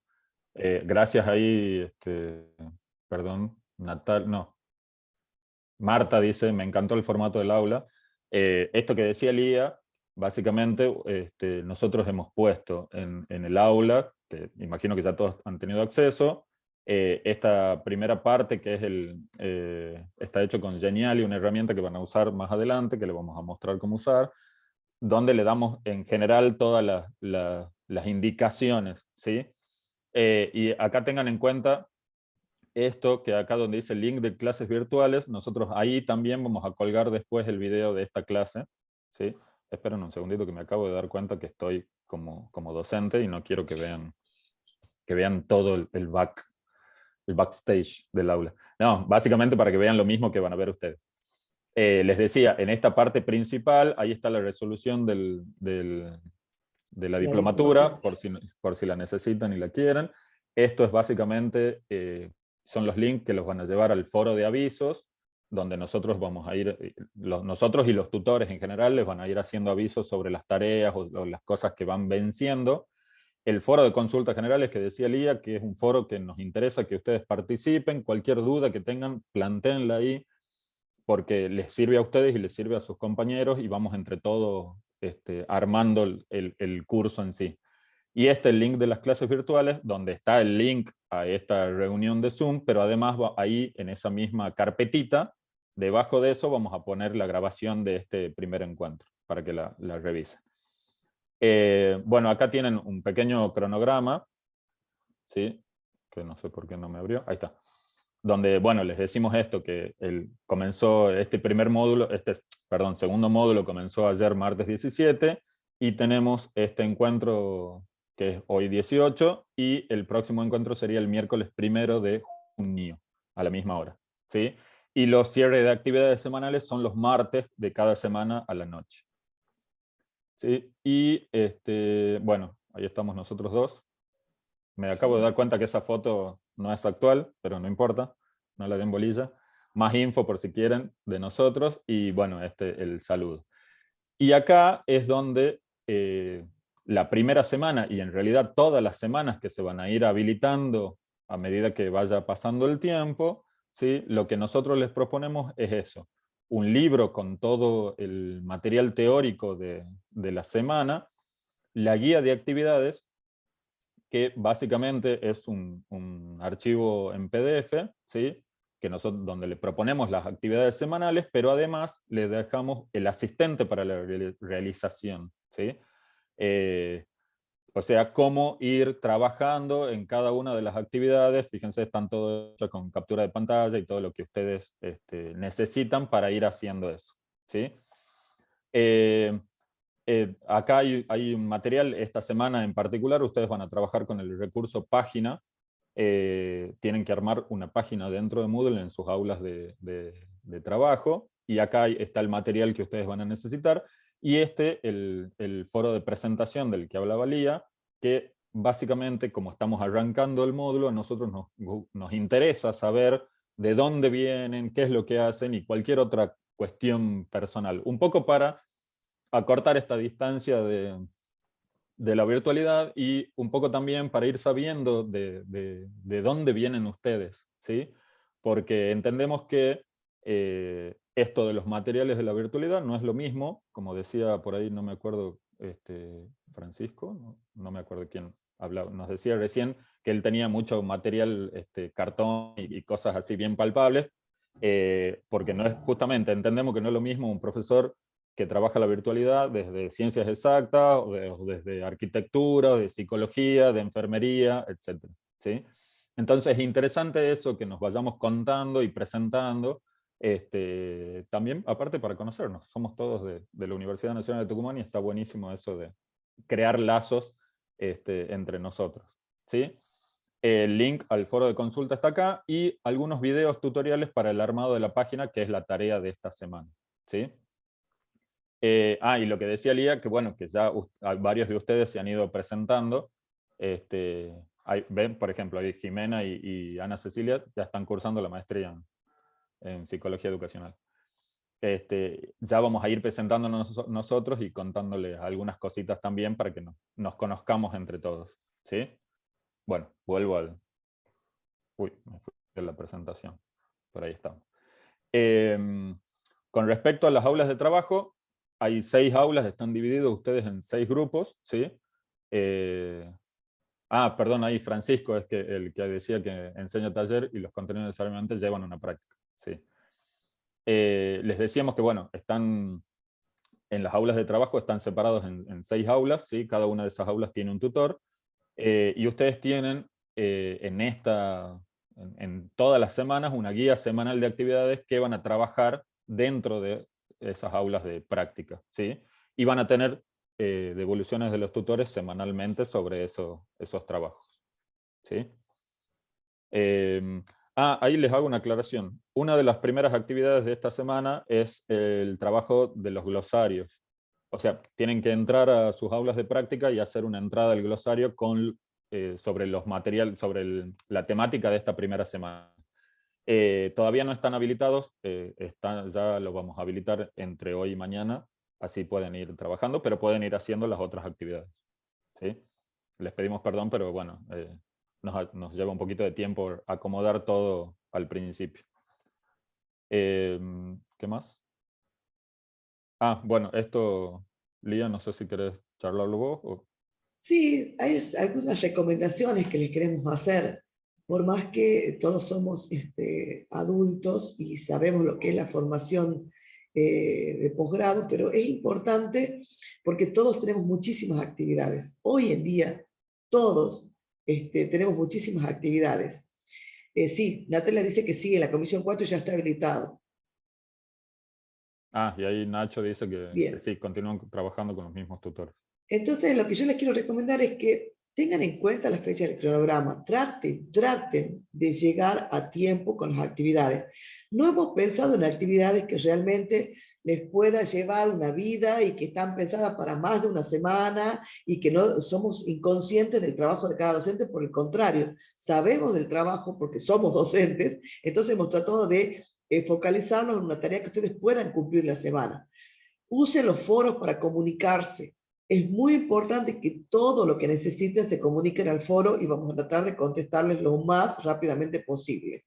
gracias ahí, perdón, Marta dice, me encantó el formato del aula. Esto que decía Lía, básicamente nosotros hemos puesto en el aula, que imagino que ya todos han tenido acceso, esta primera parte que es está hecho con Geniali, una herramienta que van a usar más adelante, que le vamos a mostrar cómo usar, donde le damos en general todas las indicaciones, ¿sí? Y acá tengan en cuenta esto que acá donde dice link de clases virtuales, nosotros ahí también vamos a colgar después el video de esta clase, ¿sí? Esperen un segundito que me acabo de dar cuenta que estoy como docente y no quiero que vean todo el backstage del aula. No, básicamente para que vean lo mismo que van a ver ustedes. Les decía, en esta parte principal, ahí está la resolución de la diplomatura, por si la necesitan y la quieren. Esto es básicamente, son los links que los van a llevar al foro de avisos, donde nosotros vamos a ir, nosotros y los tutores en general les van a ir haciendo avisos sobre las tareas o las cosas que van venciendo. El foro de consultas generales que decía Lía, que es un foro que nos interesa que ustedes participen, cualquier duda que tengan, plantéenla ahí, porque les sirve a ustedes y les sirve a sus compañeros, y vamos entre todos armando el curso en sí. Y el link de las clases virtuales, donde está el link a esta reunión de Zoom, pero además ahí en esa misma carpetita, debajo de eso vamos a poner la grabación de este primer encuentro, para que la revisen. Bueno, acá tienen un pequeño cronograma, ¿sí? Que no sé por qué no me abrió, ahí está. Donde, bueno, les decimos esto, que comenzó este primer módulo, segundo módulo comenzó ayer martes 17, y tenemos este encuentro que es hoy 18, y el próximo encuentro sería el miércoles 1 de junio, a la misma hora, ¿sí? Y los cierres de actividades semanales son los martes de cada semana a la noche. ¿Sí? Y, bueno, ahí estamos nosotros dos. Me acabo de dar cuenta que esa foto no es actual, pero no importa, no la den bolilla. Más info por si quieren de nosotros, y bueno, el saludo. Y acá es donde la primera semana, y en realidad todas las semanas que se van a ir habilitando a medida que vaya pasando el tiempo, ¿sí? Lo que nosotros les proponemos es eso, un libro con todo el material teórico de la semana, la guía de actividades, que básicamente es un archivo en PDF, ¿sí? Donde le proponemos las actividades semanales, pero además le dejamos el asistente para la realización, ¿sí? O sea, cómo ir trabajando en cada una de las actividades. Fíjense, están todo hecho con captura de pantalla y todo lo que ustedes necesitan para ir haciendo eso, ¿sí? Acá hay un material, esta semana en particular, ustedes van a trabajar con el recurso página. Tienen que armar una página dentro de Moodle en sus aulas de trabajo, y acá está el material que ustedes van a necesitar, y el foro de presentación del que hablaba Lía, que básicamente, como estamos arrancando el módulo, a nosotros nos interesa saber de dónde vienen, qué es lo que hacen, y cualquier otra cuestión personal, un poco para acortar esta distancia de la virtualidad, y un poco también para ir sabiendo de dónde vienen ustedes, ¿sí? Porque entendemos que esto de los materiales de la virtualidad no es lo mismo, como decía por ahí, no me acuerdo, Francisco, no me acuerdo quién hablaba, nos decía recién que él tenía mucho material, cartón y cosas así bien palpables, porque no es, justamente entendemos que no es lo mismo un profesor que trabaja la virtualidad desde ciencias exactas, o desde arquitectura, de psicología, de enfermería, etc. ¿Sí? Entonces es interesante eso, que nos vayamos contando y presentando, también, aparte, para conocernos. Somos todos de la Universidad Nacional de Tucumán, y está buenísimo eso de crear lazos entre nosotros, ¿sí? El link al foro de consulta está acá y algunos videos tutoriales para el armado de la página, que es la tarea de esta semana, ¿sí? Y lo que decía Lía, que bueno, que ya varios de ustedes se han ido presentando. Ven, por ejemplo, ahí Jimena y Ana Cecilia ya están cursando la maestría en psicología educacional. Ya vamos a ir presentándonos nosotros y contándoles algunas cositas también para que nos conozcamos entre todos, ¿sí? Bueno, vuelvo al... Uy, me fui de la presentación. Por ahí estamos. Con respecto a las aulas de trabajo, hay 6 aulas, están divididos ustedes en 6 grupos, ¿sí? Perdón, ahí Francisco es el que decía que enseña taller y los contenidos necesariamente llevan una práctica, ¿sí? Les decíamos que, bueno, están en las aulas de trabajo, están separados en 6 aulas, ¿sí? Cada una de esas aulas tiene un tutor, y ustedes tienen en todas las semanas una guía semanal de actividades que van a trabajar dentro de esas aulas de práctica, ¿sí? Y van a tener devoluciones de los tutores semanalmente sobre esos trabajos, ¿sí? Ahí les hago una aclaración. Una de las primeras actividades de esta semana es el trabajo de los glosarios. O sea, tienen que entrar a sus aulas de práctica y hacer una entrada al glosario sobre los materiales, sobre la temática de esta primera semana. Todavía no están habilitados, ya los vamos a habilitar entre hoy y mañana, así pueden ir trabajando, pero pueden ir haciendo las otras actividades, ¿sí? Les pedimos perdón, pero bueno, nos lleva un poquito de tiempo acomodar todo al principio. ¿Qué más? Bueno, esto, Lía, no sé si querés charlarlo vos. O... Sí, hay algunas recomendaciones que les queremos hacer. Por más que todos somos adultos y sabemos lo que es la formación de posgrado, pero es importante porque todos tenemos muchísimas actividades. Hoy en día, todos tenemos muchísimas actividades. Sí, Natalia dice que sí, en la Comisión 4 ya está habilitado. Y ahí Nacho dice que sí, continúan trabajando con los mismos tutores. Entonces, lo que yo les quiero recomendar es que tengan en cuenta la fecha del cronograma, traten de llegar a tiempo con las actividades. No hemos pensado en actividades que realmente les pueda llevar una vida y que están pensadas para más de una semana y que no somos inconscientes del trabajo de cada docente, por el contrario, sabemos del trabajo porque somos docentes, entonces hemos tratado de focalizarnos en una tarea que ustedes puedan cumplir la semana. Usen los foros para comunicarse. Es muy importante que todo lo que necesiten se comuniquen al foro y vamos a tratar de contestarles lo más rápidamente posible.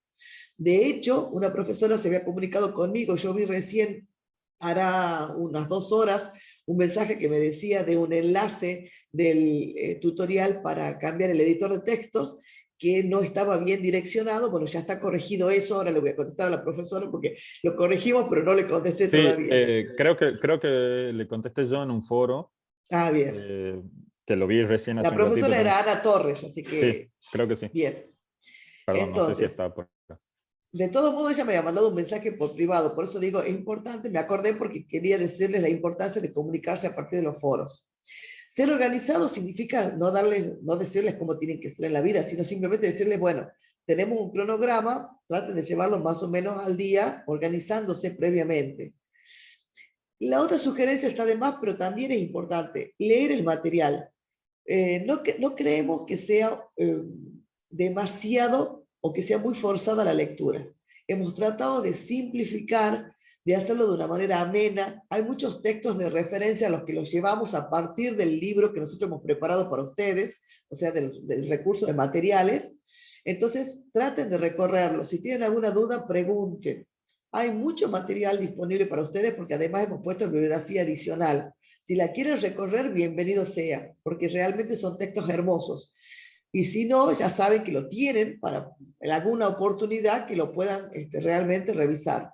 De hecho, una profesora se había comunicado conmigo, yo vi recién, hará unas 2 horas, un mensaje que me decía de un enlace del tutorial para cambiar el editor de textos, que no estaba bien direccionado. Bueno, ya está corregido eso, ahora le voy a contestar a la profesora porque lo corregimos, pero no le contesté todavía. Creo que le contesté yo en un foro. Bien. Que lo vi recién hace la profesora era Ana Torres, así que... Sí, creo que sí. Bien. Perdón, entonces, no sé si está por acá. De todos modos, ella me había mandado un mensaje por privado, por eso digo, es importante, me acordé porque quería decirles la importancia de comunicarse a partir de los foros. Ser organizado significa no decirles cómo tienen que ser en la vida, sino simplemente decirles, bueno, tenemos un cronograma, traten de llevarlo más o menos al día, organizándose previamente. La otra sugerencia está de más, pero también es importante, leer el material. No creemos que sea demasiado o que sea muy forzada la lectura. Hemos tratado de simplificar, de hacerlo de una manera amena. Hay muchos textos de referencia a los que los llevamos a partir del libro que nosotros hemos preparado para ustedes, o sea, del recurso de materiales. Entonces, traten de recorrerlo. Si tienen alguna duda, pregunten. Hay mucho material disponible para ustedes porque además hemos puesto bibliografía adicional. Si la quieren recorrer, bienvenido sea, porque realmente son textos hermosos. Y si no, ya saben que lo tienen para en alguna oportunidad que lo puedan realmente revisar.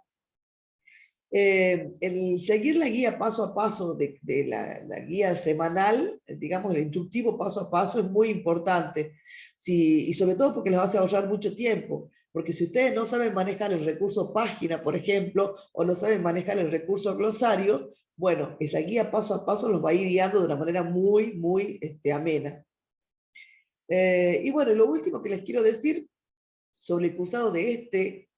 El seguir la guía paso a paso de la guía semanal, digamos el instructivo paso a paso, es muy importante. Y sobre todo porque les va a ahorrar mucho tiempo. Porque si ustedes no saben manejar el recurso página, por ejemplo, o no saben manejar el recurso glosario, bueno, esa guía paso a paso los va a ir guiando de una manera muy, muy amena. Y bueno, lo último que les quiero decir sobre el cursado de este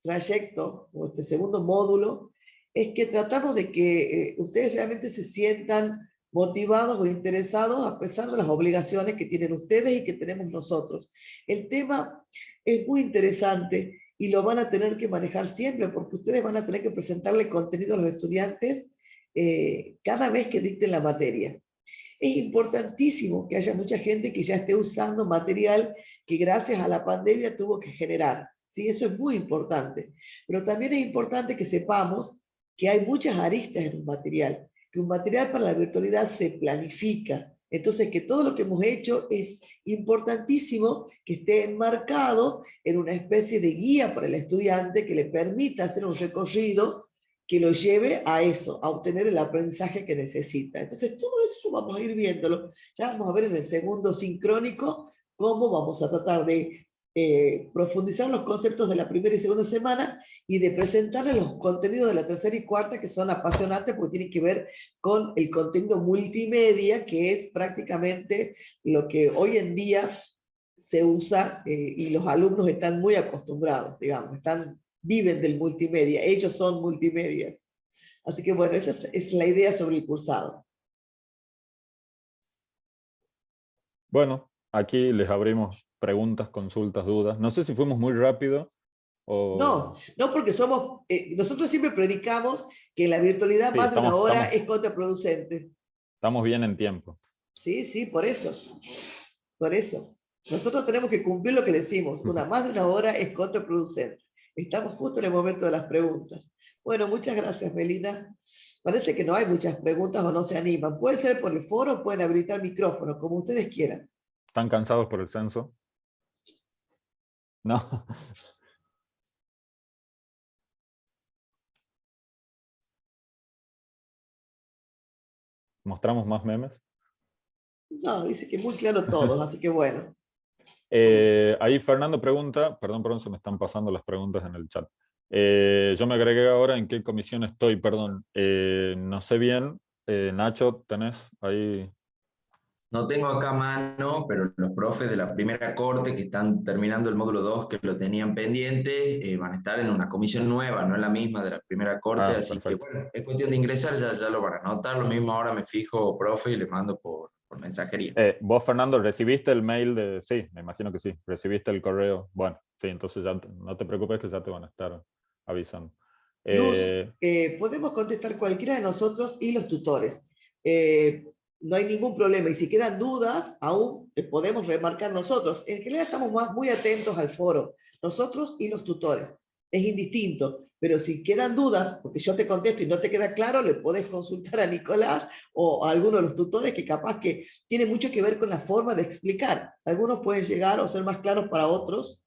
trayecto, o este segundo módulo, es que tratamos de que ustedes realmente se sientan motivados o interesados a pesar de las obligaciones que tienen ustedes y que tenemos nosotros. El tema es muy interesante y lo van a tener que manejar siempre porque ustedes van a tener que presentarle contenido a los estudiantes cada vez que dicten la materia. Es importantísimo que haya mucha gente que ya esté usando material que gracias a la pandemia tuvo que generar. ¿Sí? Eso es muy importante. Pero también es importante que sepamos que hay muchas aristas en un material, que un material para la virtualidad se planifica. Entonces, que todo lo que hemos hecho es importantísimo que esté enmarcado en una especie de guía para el estudiante que le permita hacer un recorrido que lo lleve a eso, a obtener el aprendizaje que necesita. Entonces, todo eso vamos a ir viéndolo. Ya vamos a ver en el segundo sincrónico cómo vamos a tratar de profundizar los conceptos de la primera y segunda semana y de presentarles los contenidos de la tercera y cuarta que son apasionantes porque tienen que ver con el contenido multimedia, que es prácticamente lo que hoy en día se usa y los alumnos están muy acostumbrados, digamos, viven del multimedia, ellos son multimedias. Así que bueno, esa es la idea sobre el cursado. Bueno, aquí les abrimos preguntas, consultas, dudas. No sé si fuimos muy rápido o... No, porque nosotros siempre predicamos que la virtualidad Sí, más de una hora es contraproducente. Estamos bien en tiempo. Sí, por eso. Por eso. Nosotros tenemos que cumplir lo que decimos. Más de una hora es contraproducente. Estamos justo en el momento de las preguntas. Bueno, muchas gracias, Melina. Parece que no hay muchas preguntas o no se animan. Puede ser por el foro o pueden habilitar micrófono, como ustedes quieran. ¿Están cansados por el censo? No. ¿Mostramos más memes? No, dice que muy claro todos, así que bueno. Ahí Fernando pregunta, perdón, se me están pasando las preguntas en el chat. Yo me agregué ahora en qué comisión estoy, perdón. No sé bien. Nacho, ¿tenés ahí? No tengo acá a mano, pero los profes de la primera corte que están terminando el módulo 2, que lo tenían pendiente, van a estar en una comisión nueva, no es la misma de la primera corte, así Perfecto. que bueno, es cuestión de ingresar, ya lo van a anotar, lo mismo ahora me fijo, profe, y le mando por mensajería. Vos, Fernando, ¿recibiste el mail de...? Sí, me imagino que sí. ¿Recibiste el correo? Bueno, sí, entonces ya no te preocupes que ya te van a estar avisando. Luz, podemos contestar cualquiera de nosotros y los tutores. No hay ningún problema. Y si quedan dudas, aún podemos remarcar nosotros. En general estamos muy atentos al foro, nosotros y los tutores. Es indistinto. Pero si quedan dudas, porque yo te contesto y no te queda claro, le podés consultar a Nicolás o a alguno de los tutores que capaz que tiene mucho que ver con la forma de explicar. Algunos pueden llegar o ser más claros para otros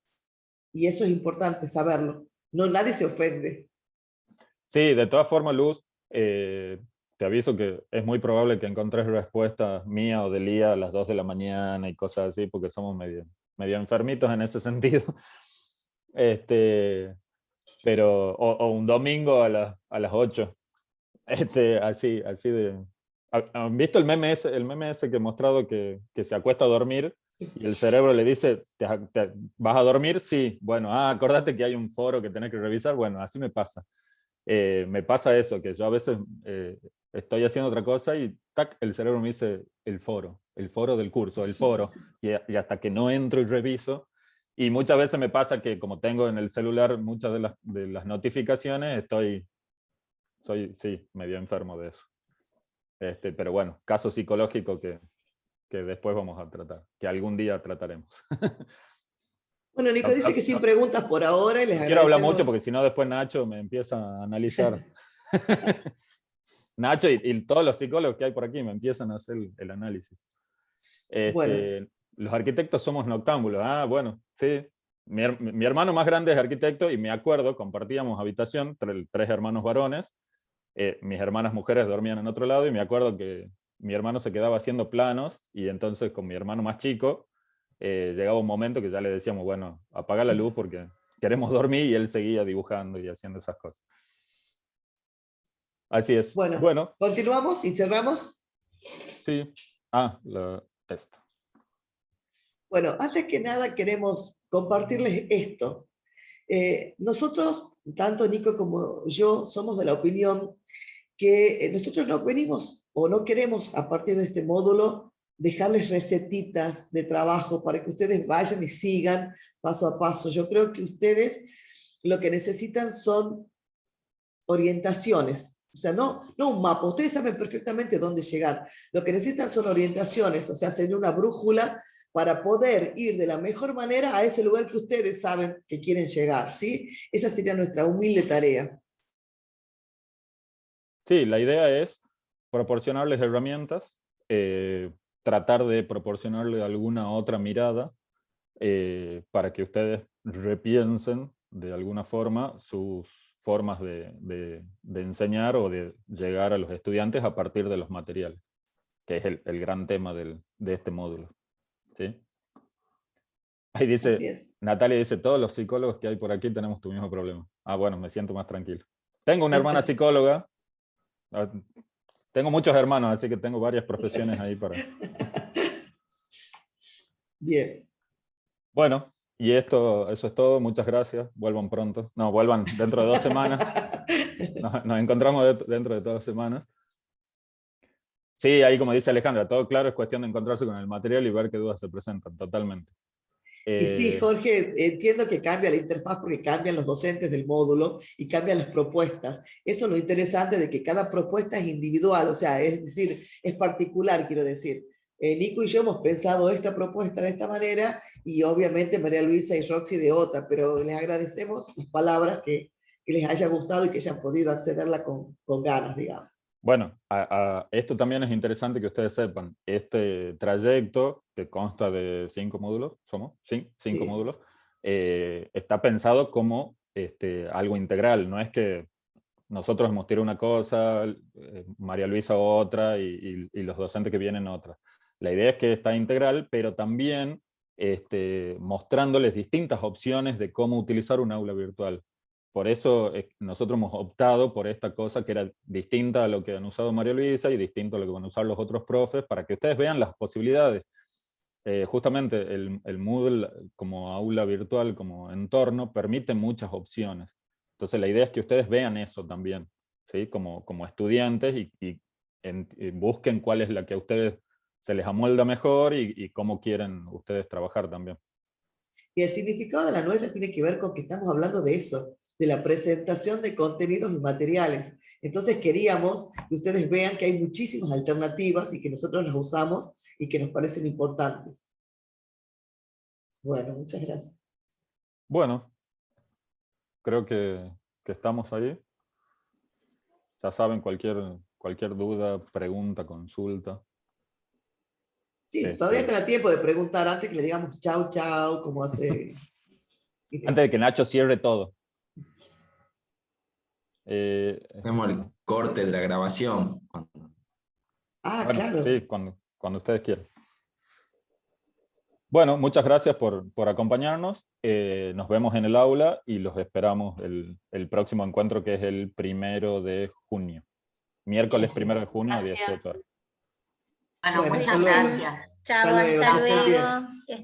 y eso es importante saberlo. No, nadie se ofende. Sí, de todas formas, Luz, te aviso que es muy probable que encontres respuestas mía o de Lía a las 2 de la mañana y cosas así, porque somos medio enfermitos en ese sentido. Pero, o un domingo a las 8. Así de... ¿Han visto el meme ese que he mostrado que se acuesta a dormir y el cerebro le dice, ¿vas a dormir? Sí. Bueno, acordate que hay un foro que tenés que revisar. Bueno, así me pasa. Me pasa eso, que yo a veces estoy haciendo otra cosa y tac, el cerebro me dice el foro del curso, el foro. Y hasta que no entro y reviso. Y muchas veces me pasa que como tengo en el celular muchas de las notificaciones, soy medio enfermo de eso. Pero bueno, caso psicológico que después vamos a tratar, que algún día trataremos. Bueno, Nico dice que sin preguntas por ahora y les agradecemos. Quiero hablar mucho porque si no después Nacho me empieza a analizar. Nacho y todos los psicólogos que hay por aquí me empiezan a hacer el análisis. Bueno. Los arquitectos somos noctámbulos. Bueno, sí. Mi hermano más grande es arquitecto y me acuerdo, compartíamos habitación, 3 hermanos varones. Mis hermanas mujeres dormían en otro lado y me acuerdo que mi hermano se quedaba haciendo planos y entonces con mi hermano más chico llegaba un momento que ya le decíamos, bueno, apaga la luz porque queremos dormir y él seguía dibujando y haciendo esas cosas. Así es. Bueno, continuamos y cerramos. Sí. Esto. Bueno, antes que nada queremos compartirles esto. Nosotros, tanto Nico como yo, somos de la opinión que nosotros no venimos o no queremos a partir de este módulo dejarles recetitas de trabajo para que ustedes vayan y sigan paso a paso. Yo creo que ustedes lo que necesitan son orientaciones. O sea, no un mapa. Ustedes saben perfectamente dónde llegar. Lo que necesitan son orientaciones, o sea, sería una brújula para poder ir de la mejor manera a ese lugar que ustedes saben que quieren llegar, ¿sí? Esa sería nuestra humilde tarea. Sí, la idea es proporcionarles herramientas, tratar de proporcionarles alguna otra mirada para que ustedes repiensen de alguna forma sus formas de enseñar o de llegar a los estudiantes a partir de los materiales, que es el gran tema de este módulo. ¿Sí? Ahí dice, Natalia dice, todos los psicólogos que hay por aquí tenemos tu mismo problema. Ah, bueno, me siento más tranquilo. Tengo una hermana psicóloga, tengo muchos hermanos, así que tengo varias profesiones ahí para... Bien. Bueno, y eso es todo. Muchas gracias. Vuelvan pronto. No, vuelvan dentro de 2 semanas. Nos encontramos dentro de 2 semanas. Sí, ahí como dice Alejandra, todo claro, es cuestión de encontrarse con el material y ver qué dudas se presentan, totalmente. Y sí, Jorge, entiendo que cambia la interfaz porque cambian los docentes del módulo y cambian las propuestas. Eso es lo interesante de que cada propuesta es individual, o sea, es decir, es particular, quiero decir. Nico y yo hemos pensado esta propuesta de esta manera y obviamente María Luisa y Roxy de otra, pero les agradecemos las palabras que les haya gustado y que hayan podido accederla con ganas, digamos. Bueno, esto también es interesante que ustedes sepan. Este trayecto, que consta de 5 módulos, ¿sí? 5 módulos, está pensado como algo integral. No es que nosotros hemos tirado una cosa, María Luisa otra y los docentes que vienen otra. La idea es que está integral, pero también mostrándoles distintas opciones de cómo utilizar un aula virtual. Por eso nosotros hemos optado por esta cosa que era distinta a lo que han usado María Luisa y distinto a lo que van a usar los otros profes, para que ustedes vean las posibilidades. Justamente el Moodle como aula virtual, como entorno, permite muchas opciones. Entonces la idea es que ustedes vean eso también, ¿sí? Como estudiantes y busquen cuál es la que a ustedes se les amolda mejor y cómo quieren ustedes trabajar también. Y el significado de la nuestra tiene que ver con que estamos hablando de eso, de la presentación de contenidos y materiales. Entonces queríamos que ustedes vean que hay muchísimas alternativas y que nosotros las usamos y que nos parecen importantes. Bueno, muchas gracias. Bueno, creo que estamos ahí. Ya saben, cualquier duda, pregunta, consulta. Sí, todavía están a tiempo de preguntar antes que le digamos chau, chau, como hace... Antes de que Nacho cierre todo. Hacemos el corte de la grabación. Ah, bueno, claro. Sí, cuando ustedes quieran. Bueno, muchas gracias por acompañarnos. Nos vemos en el aula y los esperamos el próximo encuentro, que es el 1 de junio. Miércoles 1 de junio a 18 horas. Bueno, muchas gracias. Chao, hasta luego.